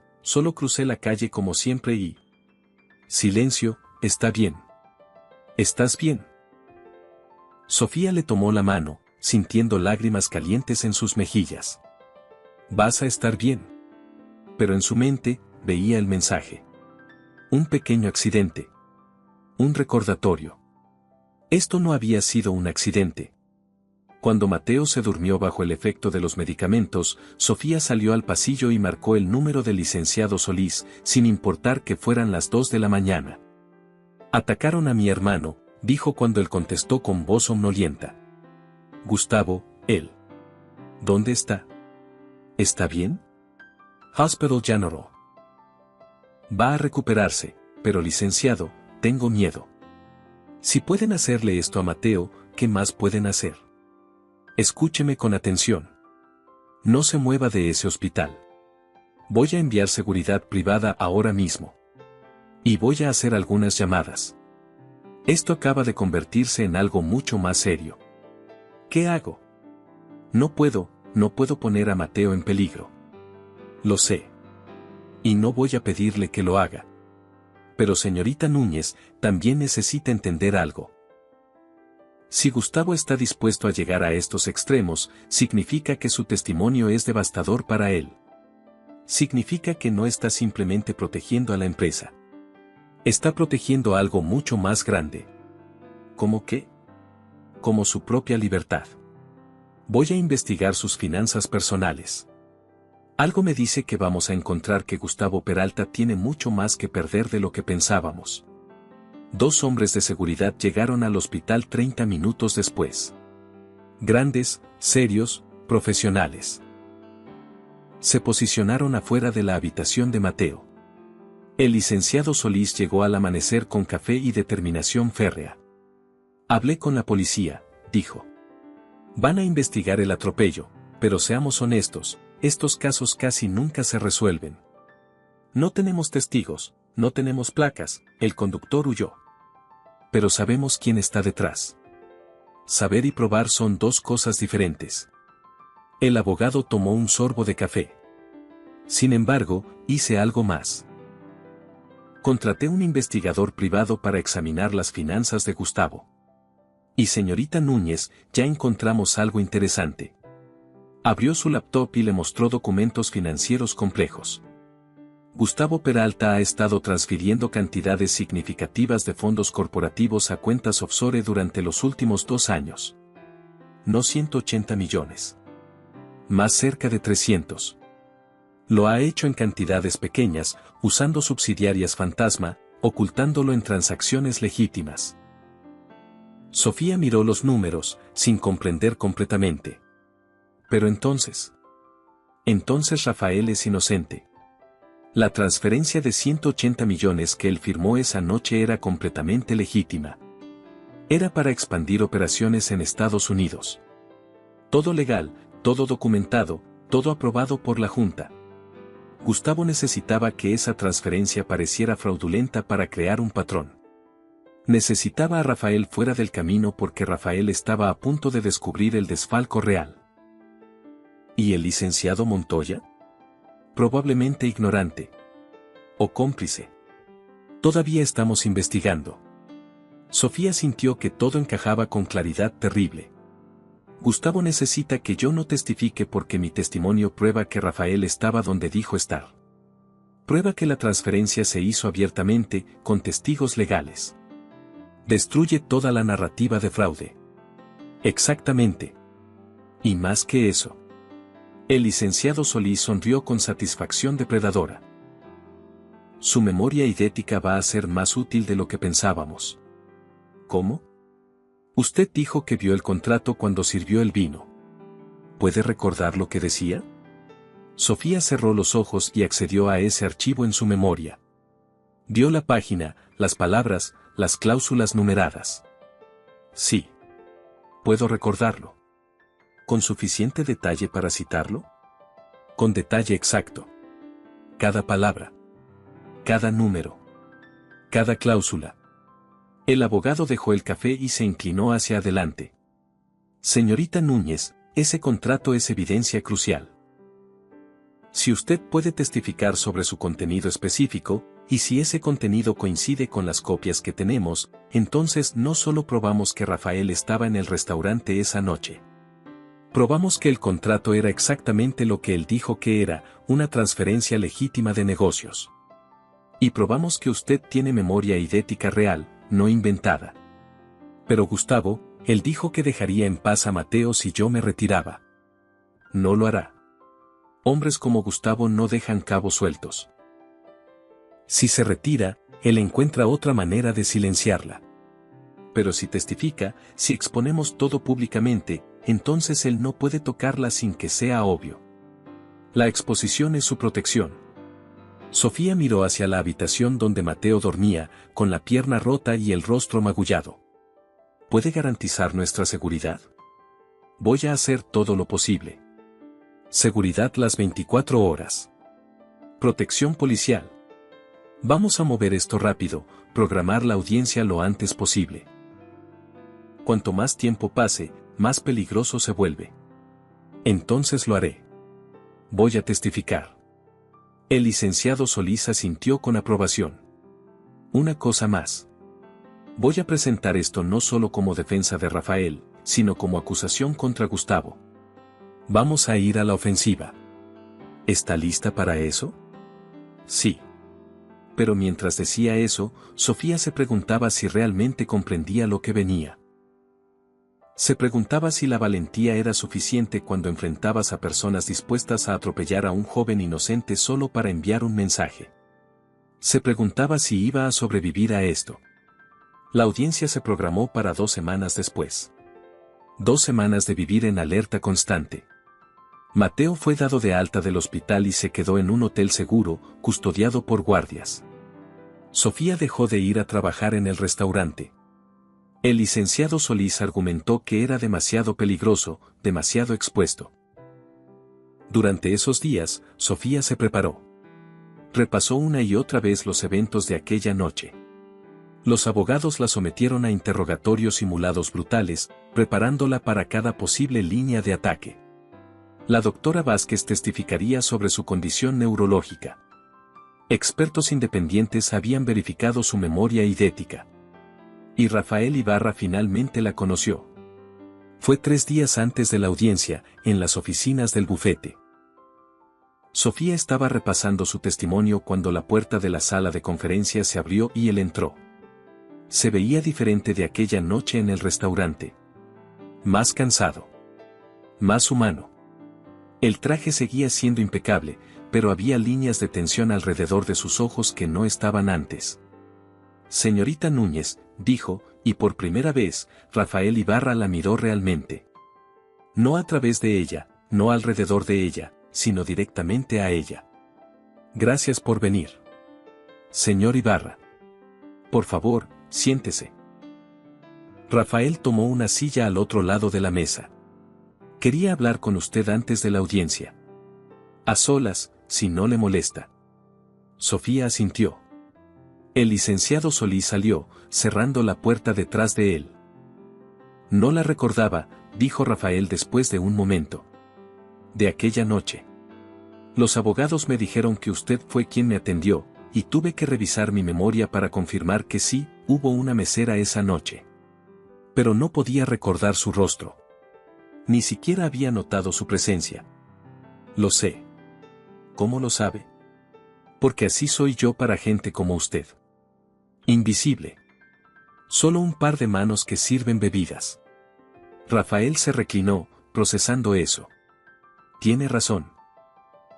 crucé la calle como siempre y... Silencio, está bien. ¿Estás bien? Sofía le tomó la mano, sintiendo lágrimas calientes en sus mejillas. Vas a estar bien. Pero en su mente, veía el mensaje. Un pequeño accidente. Un recordatorio. Esto no había sido un accidente. Cuando Mateo se durmió bajo el efecto de los medicamentos, Sofía salió al pasillo y marcó el número del licenciado Solís, sin importar que fueran las 2 de la mañana. Atacaron a mi hermano, dijo cuando él contestó con voz somnolienta. Gustavo, él. ¿Dónde está? ¿Está bien? Hospital General. Va a recuperarse, pero licenciado, tengo miedo. Si pueden hacerle esto a Mateo, ¿qué más pueden hacer? Escúcheme con atención. No se mueva de ese hospital. Voy a enviar seguridad privada ahora mismo. Y voy a hacer algunas llamadas. Esto acaba de convertirse en algo mucho más serio. ¿Qué hago? No puedo poner a Mateo en peligro. Lo sé. Y no voy a pedirle que lo haga. Pero señorita Núñez, también necesita entender algo. Si Gustavo está dispuesto a llegar a estos extremos, significa que su testimonio es devastador para él. Significa que no está simplemente protegiendo a la empresa. Está protegiendo algo mucho más grande. ¿Cómo qué? Como su propia libertad. Voy a investigar sus finanzas personales. Algo me dice que vamos a encontrar que Gustavo Peralta tiene mucho más que perder de lo que pensábamos. 2 hombres de seguridad llegaron al hospital 30 minutos después. Grandes, serios, profesionales. Se posicionaron afuera de la habitación de Mateo. El licenciado Solís llegó al amanecer con café y determinación férrea. Hablé con la policía, dijo. Van a investigar el atropello, pero seamos honestos, estos casos casi nunca se resuelven. No tenemos testigos, no tenemos placas, el conductor huyó. Pero sabemos quién está detrás. Saber y probar son 2 cosas diferentes. El abogado tomó un sorbo de café. Sin embargo, hice algo más. Contraté un investigador privado para examinar las finanzas de Gustavo. Y señorita Núñez, ya encontramos algo interesante. Abrió su laptop y le mostró documentos financieros complejos. Gustavo Peralta ha estado transfiriendo cantidades significativas de fondos corporativos a cuentas offshore durante los últimos 2 años. No 180 millones. Más cerca de 300. Lo ha hecho en cantidades pequeñas, usando subsidiarias fantasma, ocultándolo en transacciones legítimas. Sofía miró los números, sin comprender completamente. Pero entonces Rafael es inocente. La transferencia de 180 millones que él firmó esa noche era completamente legítima. Era para expandir operaciones en Estados Unidos. Todo legal, todo documentado, todo aprobado por la Junta. Gustavo necesitaba que esa transferencia pareciera fraudulenta para crear un patrón. Necesitaba a Rafael fuera del camino porque Rafael estaba a punto de descubrir el desfalco real. ¿Y el licenciado Montoya? Probablemente ignorante. O cómplice. Todavía estamos investigando. Sofía sintió que todo encajaba con claridad terrible. Gustavo necesita que yo no testifique porque mi testimonio prueba que Rafael estaba donde dijo estar. Prueba que la transferencia se hizo abiertamente, con testigos legales. Destruye toda la narrativa de fraude. Exactamente. Y más que eso. El licenciado Solís sonrió con satisfacción depredadora. Su memoria idética va a ser más útil de lo que pensábamos. ¿Cómo? Usted dijo que vio el contrato cuando sirvió el vino. ¿Puede recordar lo que decía? Sofía cerró los ojos y accedió a ese archivo en su memoria. Vio la página, las palabras, las cláusulas numeradas. Sí. Puedo recordarlo. ¿Con suficiente detalle para citarlo? Con detalle exacto. Cada palabra. Cada número. Cada cláusula. El abogado dejó el café y se inclinó hacia adelante. Señorita Núñez, ese contrato es evidencia crucial. Si usted puede testificar sobre su contenido específico, y si ese contenido coincide con las copias que tenemos, entonces no solo probamos que Rafael estaba en el restaurante esa noche. Probamos que el contrato era exactamente lo que él dijo que era, una transferencia legítima de negocios. Y probamos que usted tiene memoria idética real, no inventada. Pero Gustavo, él dijo que dejaría en paz a Mateo si yo me retiraba. No lo hará. Hombres como Gustavo no dejan cabos sueltos. Si se retira, él encuentra otra manera de silenciarla. Pero si testifica, si exponemos todo públicamente, entonces él no puede tocarla sin que sea obvio. La exposición es su protección. Sofía miró hacia la habitación donde Mateo dormía, con la pierna rota y el rostro magullado. ¿Puede garantizar nuestra seguridad? Voy a hacer todo lo posible. Seguridad las 24 horas. Protección policial. Vamos a mover esto rápido, programar la audiencia lo antes posible. Cuanto más tiempo pase, más peligroso se vuelve. Entonces lo haré. Voy a testificar. El licenciado Solís asintió con aprobación. Una cosa más. Voy a presentar esto no solo como defensa de Rafael, sino como acusación contra Gustavo. Vamos a ir a la ofensiva. ¿Está lista para eso? Sí. Pero mientras decía eso, Sofía se preguntaba si realmente comprendía lo que venía. Se preguntaba si la valentía era suficiente cuando enfrentabas a personas dispuestas a atropellar a un joven inocente solo para enviar un mensaje. Se preguntaba si iba a sobrevivir a esto. La audiencia se programó para 2 semanas después. 2 semanas de vivir en alerta constante. Mateo fue dado de alta del hospital y se quedó en un hotel seguro, custodiado por guardias. Sofía dejó de ir a trabajar en el restaurante. El licenciado Solís argumentó que era demasiado peligroso, demasiado expuesto. Durante esos días, Sofía se preparó. Repasó una y otra vez los eventos de aquella noche. Los abogados la sometieron a interrogatorios simulados brutales, preparándola para cada posible línea de ataque. La doctora Vázquez testificaría sobre su condición neurológica. Expertos independientes habían verificado su memoria idética. Y Rafael Ibarra finalmente la conoció. Fue 3 días antes de la audiencia, en las oficinas del bufete. Sofía estaba repasando su testimonio cuando la puerta de la sala de conferencias se abrió y él entró. Se veía diferente de aquella noche en el restaurante. Más cansado. Más humano. El traje seguía siendo impecable, pero había líneas de tensión alrededor de sus ojos que no estaban antes. Señorita Núñez, dijo, y por primera vez, Rafael Ibarra la miró realmente. No a través de ella, no alrededor de ella, sino directamente a ella. Gracias por venir. Señor Ibarra. Por favor, siéntese. Rafael tomó una silla al otro lado de la mesa. Quería hablar con usted antes de la audiencia. A solas, si no le molesta. Sofía asintió. El licenciado Solís salió, cerrando la puerta detrás de él. No la recordaba, dijo Rafael después de un momento. De aquella noche. Los abogados me dijeron que usted fue quien me atendió, y tuve que revisar mi memoria para confirmar que sí, hubo una mesera esa noche. Pero no podía recordar su rostro. Ni siquiera había notado su presencia. Lo sé. ¿Cómo lo sabe? Porque así soy yo para gente como usted. Invisible. Solo un par de manos que sirven bebidas. Rafael se reclinó, procesando eso. Tiene razón.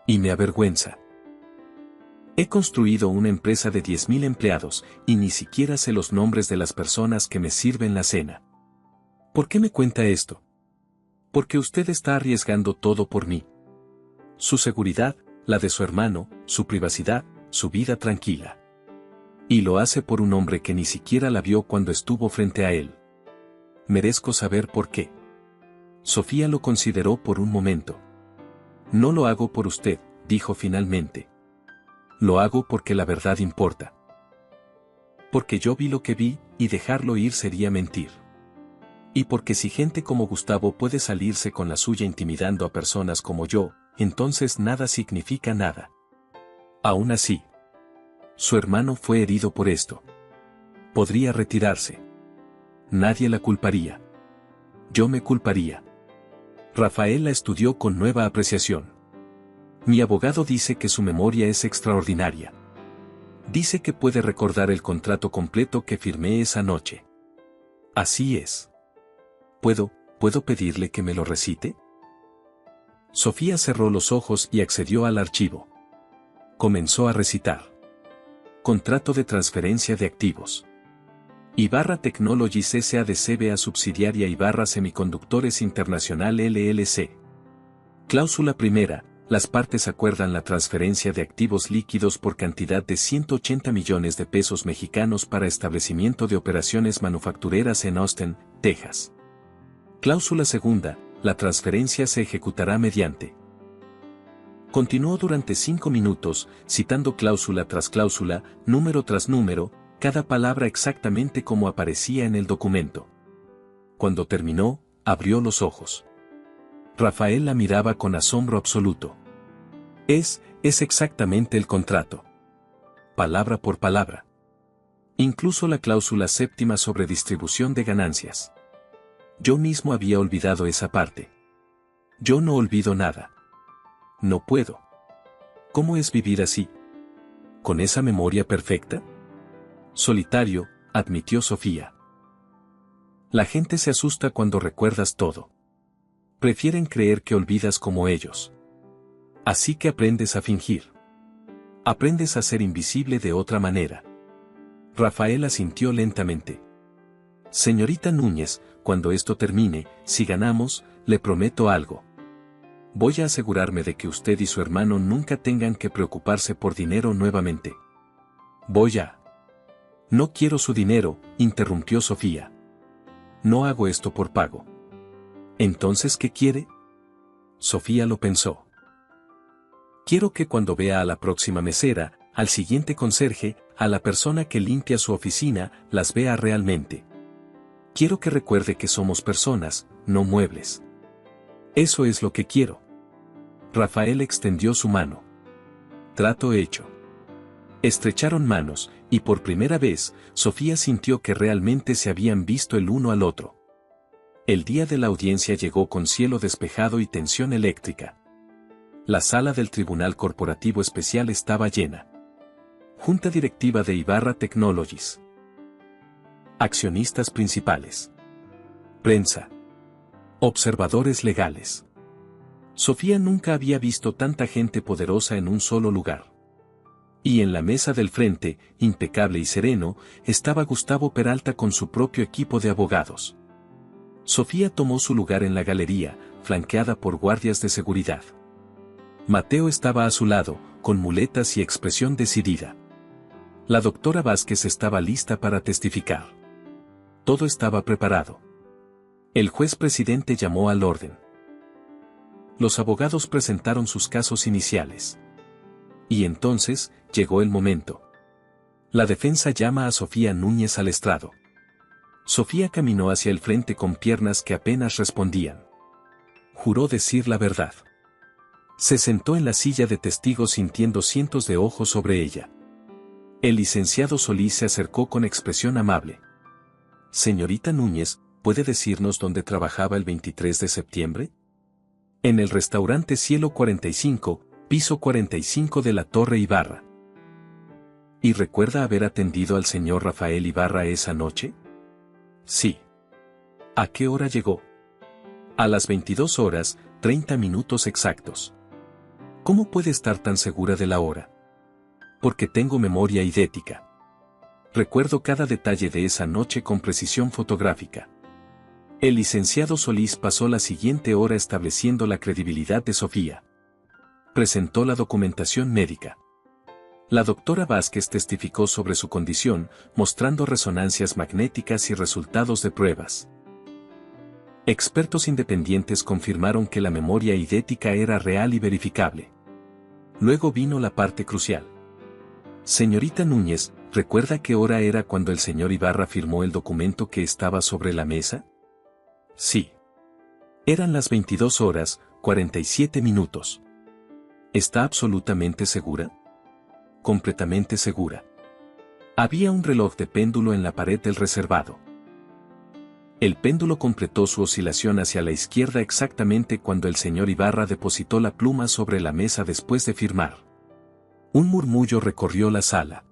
Y me avergüenza. He construido una empresa de 10.000 empleados, y ni siquiera sé los nombres de las personas que me sirven la cena. ¿Por qué me cuenta esto? Porque usted está arriesgando todo por mí. Su seguridad, la de su hermano, su privacidad, su vida tranquila. Y lo hace por un hombre que ni siquiera la vio cuando estuvo frente a él. Merezco saber por qué. Sofía lo consideró por un momento. No lo hago por usted, dijo finalmente. Lo hago porque la verdad importa. Porque yo vi lo que vi, y dejarlo ir sería mentir. Y porque si gente como Gustavo puede salirse con la suya intimidando a personas como yo, entonces nada significa nada. Aún así, su hermano fue herido por esto. Podría retirarse. Nadie la culparía. Yo me culparía. Rafael la estudió con nueva apreciación. Mi abogado dice que su memoria es extraordinaria. Dice que puede recordar el contrato completo que firmé esa noche. Así es. ¿Puedo pedirle que me lo recite? Sofía cerró los ojos y accedió al archivo. Comenzó a recitar. Contrato de transferencia de activos. Ibarra Technologies S.A.D. CBA subsidiaria Ibarra Semiconductores Internacional LLC. Cláusula primera. Las partes acuerdan la transferencia de activos líquidos por cantidad de 180 millones de pesos mexicanos para establecimiento de operaciones manufactureras en Austin, Texas. Cláusula segunda. La transferencia se ejecutará mediante. Continuó durante 5 minutos, citando cláusula tras cláusula, número tras número, cada palabra exactamente como aparecía en el documento. Cuando terminó, abrió los ojos. Rafael la miraba con asombro absoluto. Es exactamente el contrato. Palabra por palabra. Incluso la cláusula séptima sobre distribución de ganancias. Yo mismo había olvidado esa parte. Yo no olvido nada. No puedo. ¿Cómo es vivir así? ¿Con esa memoria perfecta? Solitario, admitió Sofía. La gente se asusta cuando recuerdas todo. Prefieren creer que olvidas como ellos. Así que aprendes a fingir. Aprendes a ser invisible de otra manera. Rafael asintió lentamente. Señorita Núñez, cuando esto termine, si ganamos, le prometo algo. Voy a asegurarme de que usted y su hermano nunca tengan que preocuparse por dinero nuevamente. Voy a... No quiero su dinero, interrumpió Sofía. No hago esto por pago. ¿Entonces qué quiere? Sofía lo pensó. Quiero que cuando vea a la próxima mesera, al siguiente conserje, a la persona que limpia su oficina, las vea realmente. Quiero que recuerde que somos personas, no muebles. Eso es lo que quiero. Rafael extendió su mano. Trato hecho. Estrecharon manos, y por primera vez, Sofía sintió que realmente se habían visto el uno al otro. El día de la audiencia llegó con cielo despejado y tensión eléctrica. La sala del Tribunal Corporativo Especial estaba llena. Junta directiva de Ibarra Technologies. Accionistas principales. Prensa. Observadores legales. Sofía nunca había visto tanta gente poderosa en un solo lugar. Y en la mesa del frente, impecable y sereno, estaba Gustavo Peralta con su propio equipo de abogados. Sofía tomó su lugar en la galería, flanqueada por guardias de seguridad. Mateo estaba a su lado, con muletas y expresión decidida. La doctora Vázquez estaba lista para testificar. Todo estaba preparado. El juez presidente llamó al orden. Los abogados presentaron sus casos iniciales. Y entonces, llegó el momento. La defensa llama a Sofía Núñez al estrado. Sofía caminó hacia el frente con piernas que apenas respondían. Juró decir la verdad. Se sentó en la silla de testigos sintiendo cientos de ojos sobre ella. El licenciado Solís se acercó con expresión amable. Señorita Núñez, ¿puede decirnos dónde trabajaba el 23 de septiembre? En el restaurante Cielo 45, piso 45 de la Torre Ibarra. ¿Y recuerda haber atendido al señor Rafael Ibarra esa noche? Sí. ¿A qué hora llegó? A las 22 horas, 30 minutos exactos. ¿Cómo puede estar tan segura de la hora? Porque tengo memoria idética. Recuerdo cada detalle de esa noche con precisión fotográfica. El licenciado Solís pasó la siguiente hora estableciendo la credibilidad de Sofía. Presentó la documentación médica. La doctora Vázquez testificó sobre su condición, mostrando resonancias magnéticas y resultados de pruebas. Expertos independientes confirmaron que la memoria idética era real y verificable. Luego vino la parte crucial. Señorita Núñez, ¿recuerda qué hora era cuando el señor Ibarra firmó el documento que estaba sobre la mesa? Sí. Eran las 22 horas, 47 minutos. ¿Está absolutamente segura? Completamente segura. Había un reloj de péndulo en la pared del reservado. El péndulo completó su oscilación hacia la izquierda exactamente cuando el señor Ibarra depositó la pluma sobre la mesa después de firmar. Un murmullo recorrió la sala.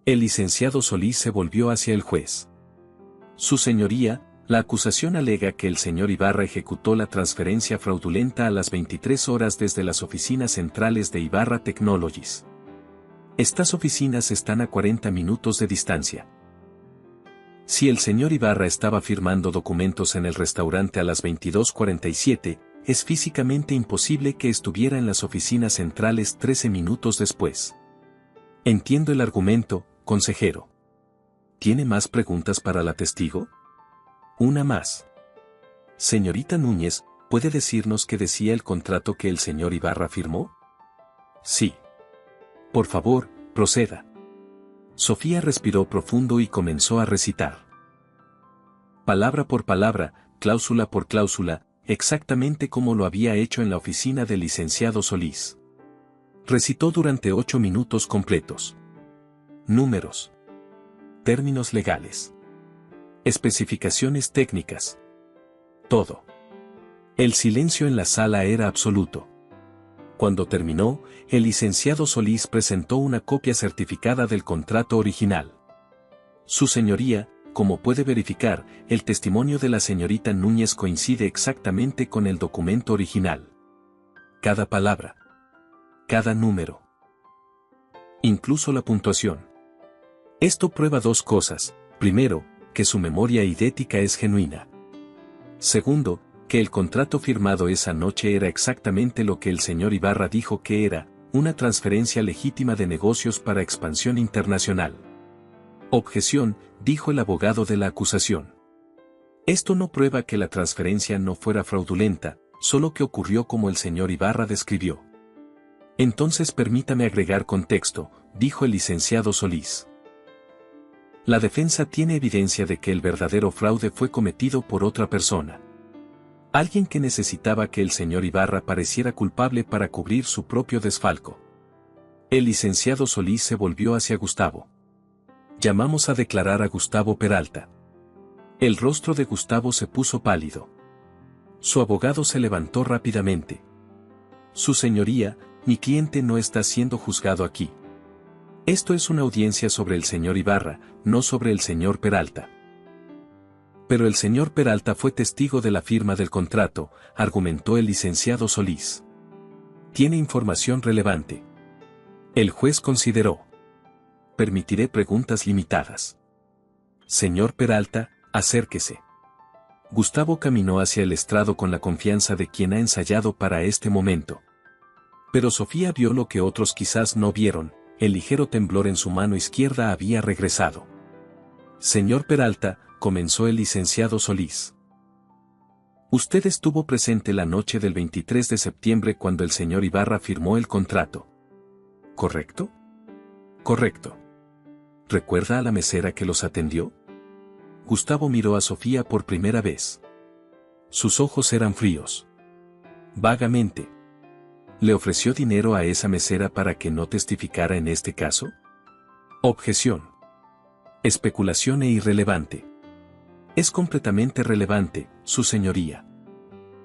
El licenciado Solís se volvió hacia el juez. Su señoría, la acusación alega que el señor Ibarra ejecutó la transferencia fraudulenta a las 23 horas desde las oficinas centrales de Ibarra Technologies. Estas oficinas están a 40 minutos de distancia. Si el señor Ibarra estaba firmando documentos en el restaurante a las 22:47, es físicamente imposible que estuviera en las oficinas centrales 13 minutos después. Entiendo el argumento, consejero. ¿Tiene más preguntas para la testigo? Una más. Señorita Núñez, ¿puede decirnos qué decía el contrato que el señor Ibarra firmó? Sí. Por favor, proceda. Sofía respiró profundo y comenzó a recitar. Palabra por palabra, cláusula por cláusula, exactamente como lo había hecho en la oficina del licenciado Solís. Recitó durante 8 minutos completos. Números. términos legales, especificaciones técnicas. Todo. El silencio en la sala era absoluto. Cuando terminó, el licenciado Solís presentó una copia certificada del contrato original. Su señoría, como puede verificar, el testimonio de la señorita Núñez coincide exactamente con el documento original. Cada palabra. Cada número. Incluso la puntuación. Esto prueba dos cosas. Primero, que su memoria idética es genuina. Segundo, que el contrato firmado esa noche era exactamente lo que el señor Ibarra dijo que era, una transferencia legítima de negocios para expansión internacional. Objeción, dijo el abogado de la acusación. Esto no prueba que la transferencia no fuera fraudulenta, solo que ocurrió como el señor Ibarra describió. Entonces permítame agregar contexto, dijo el licenciado Solís. La defensa tiene evidencia de que el verdadero fraude fue cometido por otra persona. Alguien que necesitaba que el señor Ibarra pareciera culpable para cubrir su propio desfalco. El licenciado Solís se volvió hacia Gustavo. Llamamos a declarar a Gustavo Peralta. El rostro de Gustavo se puso pálido. Su abogado se levantó rápidamente. Su señoría, mi cliente no está siendo juzgado aquí. Esto es una audiencia sobre el señor Ibarra, no sobre el señor Peralta. Pero el señor Peralta fue testigo de la firma del contrato, argumentó el licenciado Solís. Tiene información relevante. El juez consideró. Permitiré preguntas limitadas. Señor Peralta, acérquese. Gustavo caminó hacia el estrado con la confianza de quien ha ensayado para este momento. Pero Sofía vio lo que otros quizás no vieron, el ligero temblor en su mano izquierda había regresado. Señor Peralta, comenzó el licenciado Solís. Usted estuvo presente la noche del 23 de septiembre cuando el señor Ibarra firmó el contrato. ¿Correcto? Correcto. ¿Recuerda a la mesera que los atendió? Gustavo miró a Sofía por primera vez. Sus ojos eran fríos. Vagamente. ¿Le ofreció dinero a esa mesera para que no testificara en este caso? Objeción. Especulación e irrelevante. Es completamente relevante, su señoría.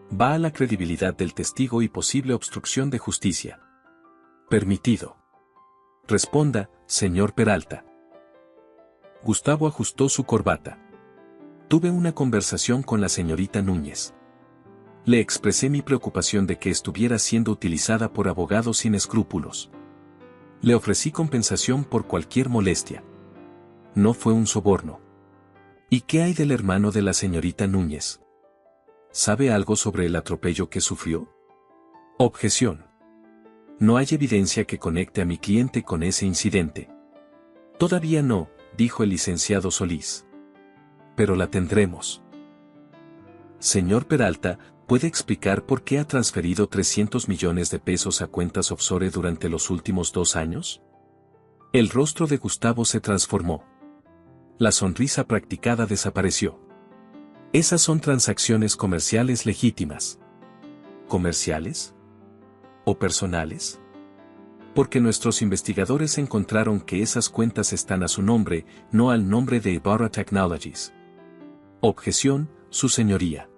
Va a la credibilidad del testigo y posible obstrucción de justicia. Permitido. Responda, señor Peralta. Gustavo ajustó su corbata. Tuve una conversación con la señorita Núñez. Le expresé mi preocupación de que estuviera siendo utilizada por abogados sin escrúpulos. Le ofrecí compensación por cualquier molestia. No fue un soborno. ¿Y qué hay del hermano de la señorita Núñez? ¿Sabe algo sobre el atropello que sufrió? Objeción. No hay evidencia que conecte a mi cliente con ese incidente. Todavía no, dijo el licenciado Solís. Pero la tendremos. Señor Peralta, ¿puede explicar por qué ha transferido 300 millones de pesos a cuentas offshore durante los últimos 2 años? El rostro de Gustavo se transformó. La sonrisa practicada desapareció. Esas son transacciones comerciales legítimas. ¿Comerciales? ¿O personales? Porque nuestros investigadores encontraron que esas cuentas están a su nombre, no al nombre de Ibarra Technologies. Objeción, su señoría.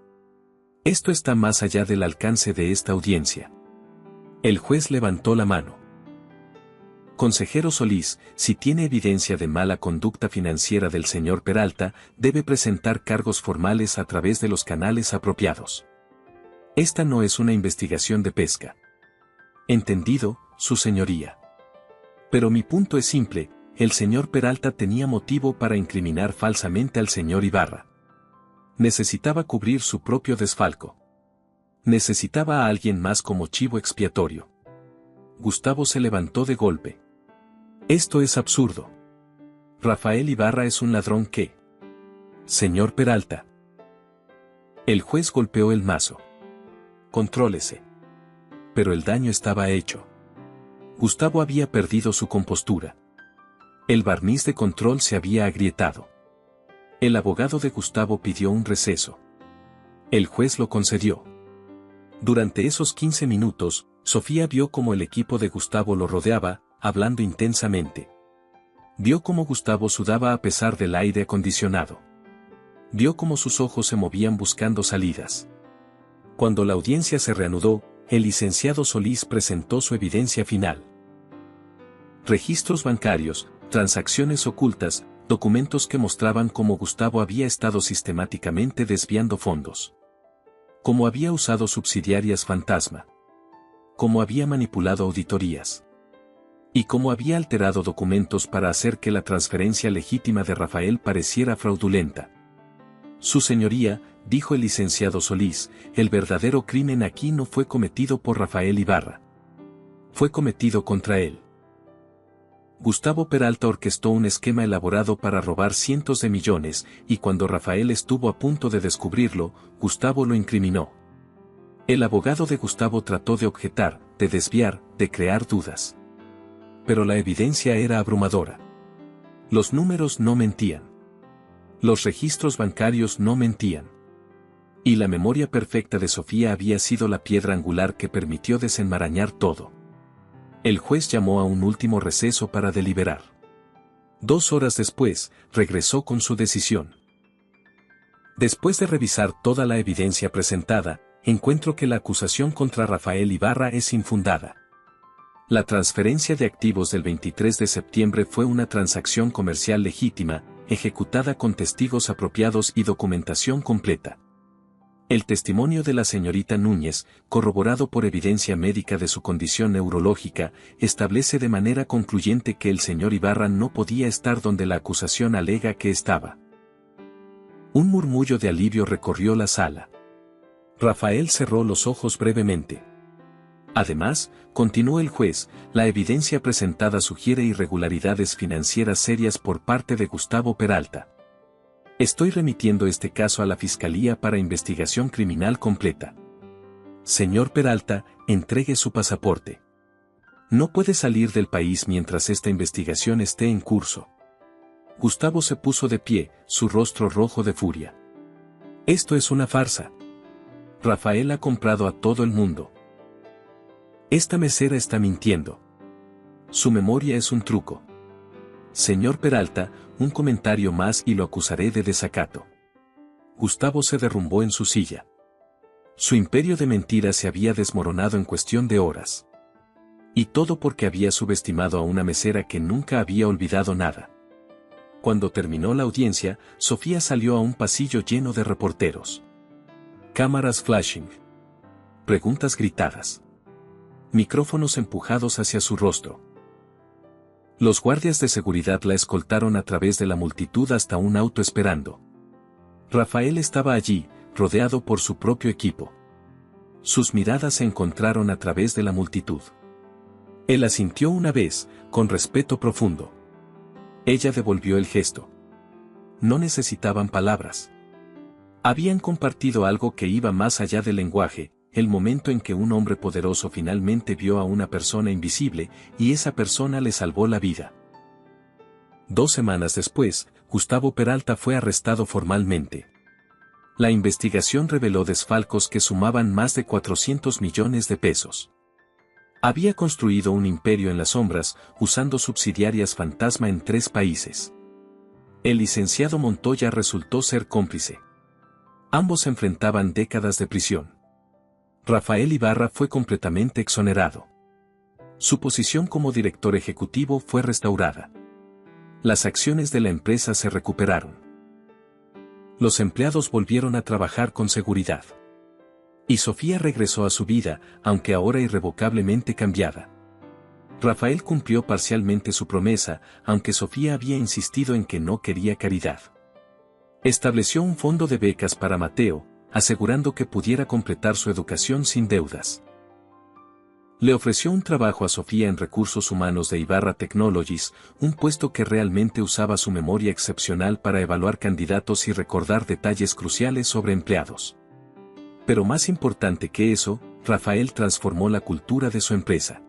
Esto está más allá del alcance de esta audiencia. El juez levantó la mano. Consejero Solís, si tiene evidencia de mala conducta financiera del señor Peralta, debe presentar cargos formales a través de los canales apropiados. Esta no es una investigación de pesca. Entendido, su señoría. Pero mi punto es simple, el señor Peralta tenía motivo para incriminar falsamente al señor Ibarra. Necesitaba cubrir su propio desfalco. Necesitaba a alguien más como chivo expiatorio. Gustavo se levantó de golpe. Esto es absurdo. Rafael Ibarra es un ladrón que... Señor Peralta. El juez golpeó el mazo. Contrólese. Pero el daño estaba hecho. Gustavo había perdido su compostura. El barniz de control se había agrietado. El abogado de Gustavo pidió un receso. El juez lo concedió. Durante esos 15 minutos, Sofía vio cómo el equipo de Gustavo lo rodeaba, hablando intensamente. Vio cómo Gustavo sudaba a pesar del aire acondicionado. Vio cómo sus ojos se movían buscando salidas. Cuando la audiencia se reanudó, el licenciado Solís presentó su evidencia final. Registros bancarios, transacciones ocultas, documentos que mostraban cómo Gustavo había estado sistemáticamente desviando fondos. Cómo había usado subsidiarias fantasma. Cómo había manipulado auditorías. Y cómo había alterado documentos para hacer que la transferencia legítima de Rafael pareciera fraudulenta. Su señoría, dijo el licenciado Solís, el verdadero crimen aquí no fue cometido por Rafael Ibarra. Fue cometido contra él. Gustavo Peralta orquestó un esquema elaborado para robar cientos de millones, y cuando Rafael estuvo a punto de descubrirlo, Gustavo lo incriminó. El abogado de Gustavo trató de objetar, de desviar, de crear dudas. Pero la evidencia era abrumadora. Los números no mentían. Los registros bancarios no mentían. Y la memoria perfecta de Sofía había sido la piedra angular que permitió desenmarañar todo. El juez llamó a un último receso para deliberar. 2 horas después, regresó con su decisión. Después de revisar toda la evidencia presentada, encuentro que la acusación contra Rafael Ibarra es infundada. La transferencia de activos del 23 de septiembre fue una transacción comercial legítima, ejecutada con testigos apropiados y documentación completa. El testimonio de la señorita Núñez, corroborado por evidencia médica de su condición neurológica, establece de manera concluyente que el señor Ibarra no podía estar donde la acusación alega que estaba. Un murmullo de alivio recorrió la sala. Rafael cerró los ojos brevemente. Además, continuó el juez, la evidencia presentada sugiere irregularidades financieras serias por parte de Gustavo Peralta. Estoy remitiendo este caso a la Fiscalía para investigación criminal completa. Señor Peralta, entregue su pasaporte. No puede salir del país mientras esta investigación esté en curso. Gustavo se puso de pie, su rostro rojo de furia. Esto es una farsa. Rafael ha comprado a todo el mundo. Esta mesera está mintiendo. Su memoria es un truco. Señor Peralta, un comentario más y lo acusaré de desacato. Gustavo se derrumbó en su silla. Su imperio de mentiras se había desmoronado en cuestión de horas. Y todo porque había subestimado a una mesera que nunca había olvidado nada. Cuando terminó la audiencia, Sofía salió a un pasillo lleno de reporteros. Cámaras flashing. Preguntas gritadas. Micrófonos empujados hacia su rostro. Los guardias de seguridad la escoltaron a través de la multitud hasta un auto esperando. Rafael estaba allí, rodeado por su propio equipo. Sus miradas se encontraron a través de la multitud. Él asintió una vez, con respeto profundo. Ella devolvió el gesto. No necesitaban palabras. Habían compartido algo que iba más allá del lenguaje, el momento en que un hombre poderoso finalmente vio a una persona invisible, y esa persona le salvó la vida. 2 semanas después, Gustavo Peralta fue arrestado formalmente. La investigación reveló desfalcos que sumaban más de 400 millones de pesos. Había construido un imperio en las sombras, usando subsidiarias fantasma en 3 países. El licenciado Montoya resultó ser cómplice. Ambos enfrentaban décadas de prisión. Rafael Ibarra fue completamente exonerado. Su posición como director ejecutivo fue restaurada. Las acciones de la empresa se recuperaron. Los empleados volvieron a trabajar con seguridad. Y Sofía regresó a su vida, aunque ahora irrevocablemente cambiada. Rafael cumplió parcialmente su promesa, aunque Sofía había insistido en que no quería caridad. Estableció un fondo de becas para Mateo, asegurando que pudiera completar su educación sin deudas. Le ofreció un trabajo a Sofía en Recursos Humanos de Ibarra Technologies, un puesto que realmente usaba su memoria excepcional para evaluar candidatos y recordar detalles cruciales sobre empleados. Pero más importante que eso, Rafael transformó la cultura de su empresa.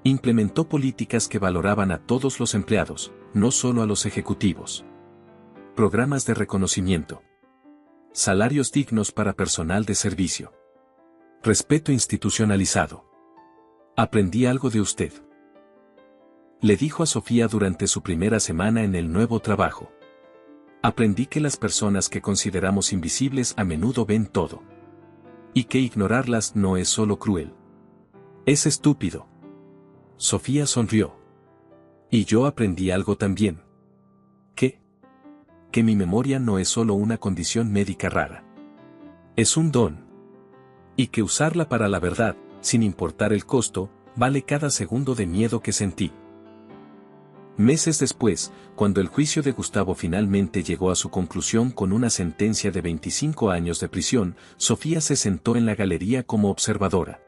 Implementó políticas que valoraban a todos los empleados, no solo a los ejecutivos. Programas de reconocimiento. Salarios dignos para personal de servicio. Respeto institucionalizado. Aprendí algo de usted. Le dijo a Sofía durante su primera semana en el nuevo trabajo. Aprendí que las personas que consideramos invisibles a menudo ven todo. Y que ignorarlas no es solo cruel. Es estúpido. Sofía sonrió. Y yo aprendí algo también. ¿Qué? Que mi memoria no es solo una condición médica rara. Es un don. Y que usarla para la verdad, sin importar el costo, vale cada segundo de miedo que sentí. Meses después, cuando el juicio de Gustavo finalmente llegó a su conclusión con una sentencia de 25 años de prisión, Sofía se sentó en la galería como observadora.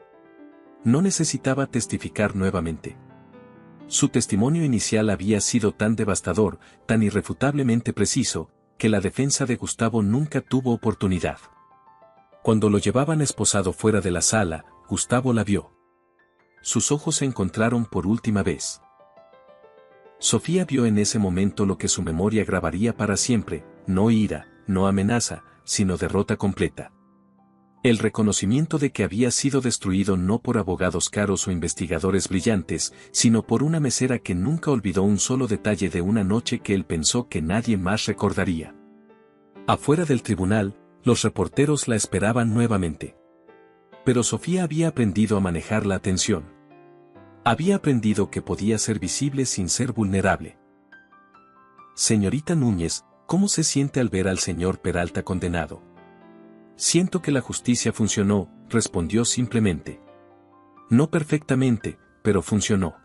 No necesitaba testificar nuevamente. Su testimonio inicial había sido tan devastador, tan irrefutablemente preciso, que la defensa de Gustavo nunca tuvo oportunidad. Cuando lo llevaban esposado fuera de la sala, Gustavo la vio. Sus ojos se encontraron por última vez. Sofía vio en ese momento lo que su memoria grabaría para siempre, no ira, no amenaza, sino derrota completa. El reconocimiento de que había sido destruido no por abogados caros o investigadores brillantes, sino por una mesera que nunca olvidó un solo detalle de una noche que él pensó que nadie más recordaría. Afuera del tribunal, los reporteros la esperaban nuevamente. Pero Sofía había aprendido a manejar la atención. Había aprendido que podía ser visible sin ser vulnerable. Señorita Núñez, ¿cómo se siente al ver al señor Peralta condenado? Siento que la justicia funcionó, respondió simplemente. No perfectamente, pero funcionó.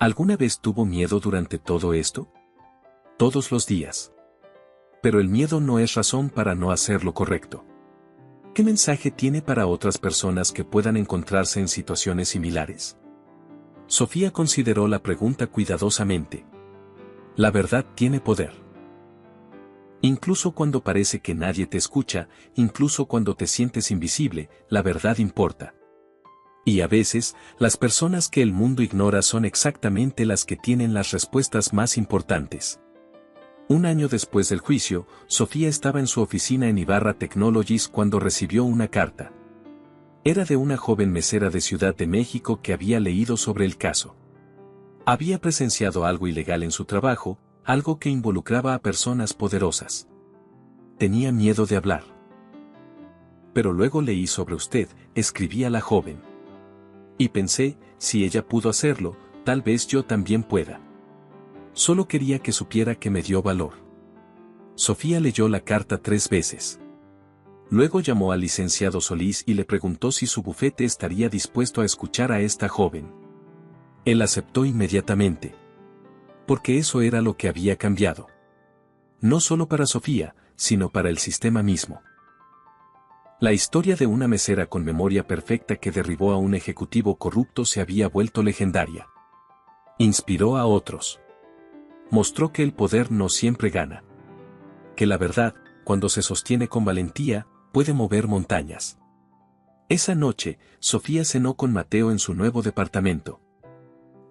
¿Alguna vez tuvo miedo durante todo esto? Todos los días. Pero el miedo no es razón para no hacer lo correcto. ¿Qué mensaje tiene para otras personas que puedan encontrarse en situaciones similares? Sofía consideró la pregunta cuidadosamente. La verdad tiene poder. Incluso cuando parece que nadie te escucha, incluso cuando te sientes invisible, la verdad importa. Y a veces, las personas que el mundo ignora son exactamente las que tienen las respuestas más importantes. Un año después del juicio, Sofía estaba en su oficina en Ibarra Technologies cuando recibió una carta. Era de una joven mesera de Ciudad de México que había leído sobre el caso. Había presenciado algo ilegal en su trabajo, algo que involucraba a personas poderosas. Tenía miedo de hablar. Pero luego leí sobre usted, escribía la joven. Y pensé, si ella pudo hacerlo, tal vez yo también pueda. Solo quería que supiera que me dio valor. Sofía leyó la carta 3 veces. Luego llamó al licenciado Solís y le preguntó si su bufete estaría dispuesto a escuchar a esta joven. Él aceptó inmediatamente. Porque eso era lo que había cambiado. No solo para Sofía, sino para el sistema mismo. La historia de una mesera con memoria perfecta que derribó a un ejecutivo corrupto se había vuelto legendaria. Inspiró a otros. Mostró que el poder no siempre gana. Que la verdad, cuando se sostiene con valentía, puede mover montañas. Esa noche, Sofía cenó con Mateo en su nuevo departamento.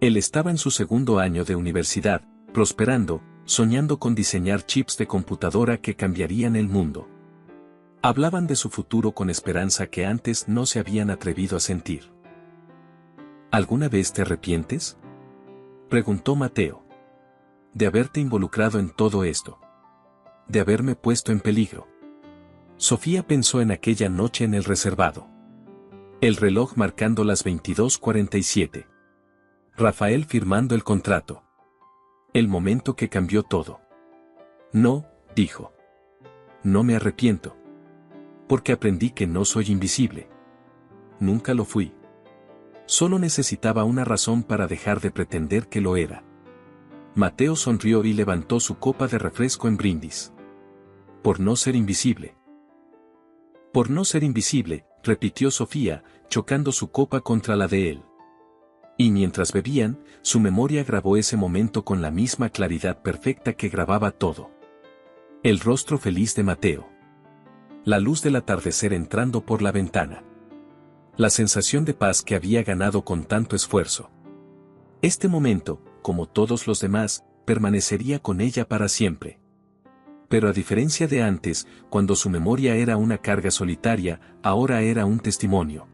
Él estaba en su segundo año de universidad, prosperando, soñando con diseñar chips de computadora que cambiarían el mundo. Hablaban de su futuro con esperanza que antes no se habían atrevido a sentir. ¿Alguna vez te arrepientes?, preguntó Mateo. De haberte involucrado en todo esto. De haberme puesto en peligro. Sofía pensó en aquella noche en el reservado. El reloj marcando las 22:47. Rafael firmando el contrato. El momento que cambió todo. No, dijo. No me arrepiento. Porque aprendí que no soy invisible. Nunca lo fui. Solo necesitaba una razón para dejar de pretender que lo era. Mateo sonrió y levantó su copa de refresco en brindis. Por no ser invisible. Por no ser invisible, repitió Sofía, chocando su copa contra la de él. Y mientras bebían, su memoria grabó ese momento con la misma claridad perfecta que grababa todo. El rostro feliz de Mateo. La luz del atardecer entrando por la ventana. La sensación de paz que había ganado con tanto esfuerzo. Este momento, como todos los demás, permanecería con ella para siempre. Pero a diferencia de antes, cuando su memoria era una carga solitaria, ahora era un testimonio.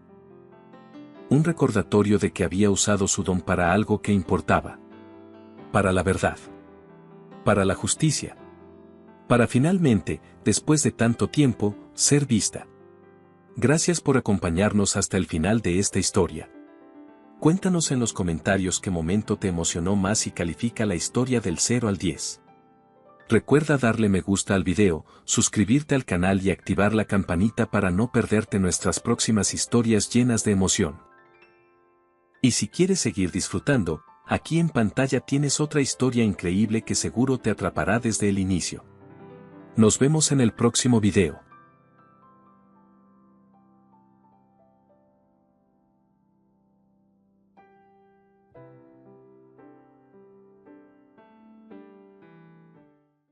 Un recordatorio de que había usado su don para algo que importaba. para la verdad, para la justicia, para finalmente, después de tanto tiempo, ser vista. Gracias por acompañarnos hasta el final de esta historia. Cuéntanos en los comentarios qué momento te emocionó más y califica la historia del 0 al 10. Recuerda darle me gusta al video, suscribirte al canal y activar la campanita para no perderte nuestras próximas historias llenas de emoción. Y si quieres seguir disfrutando, aquí en pantalla tienes otra historia increíble que seguro te atrapará desde el inicio. Nos vemos en el próximo video.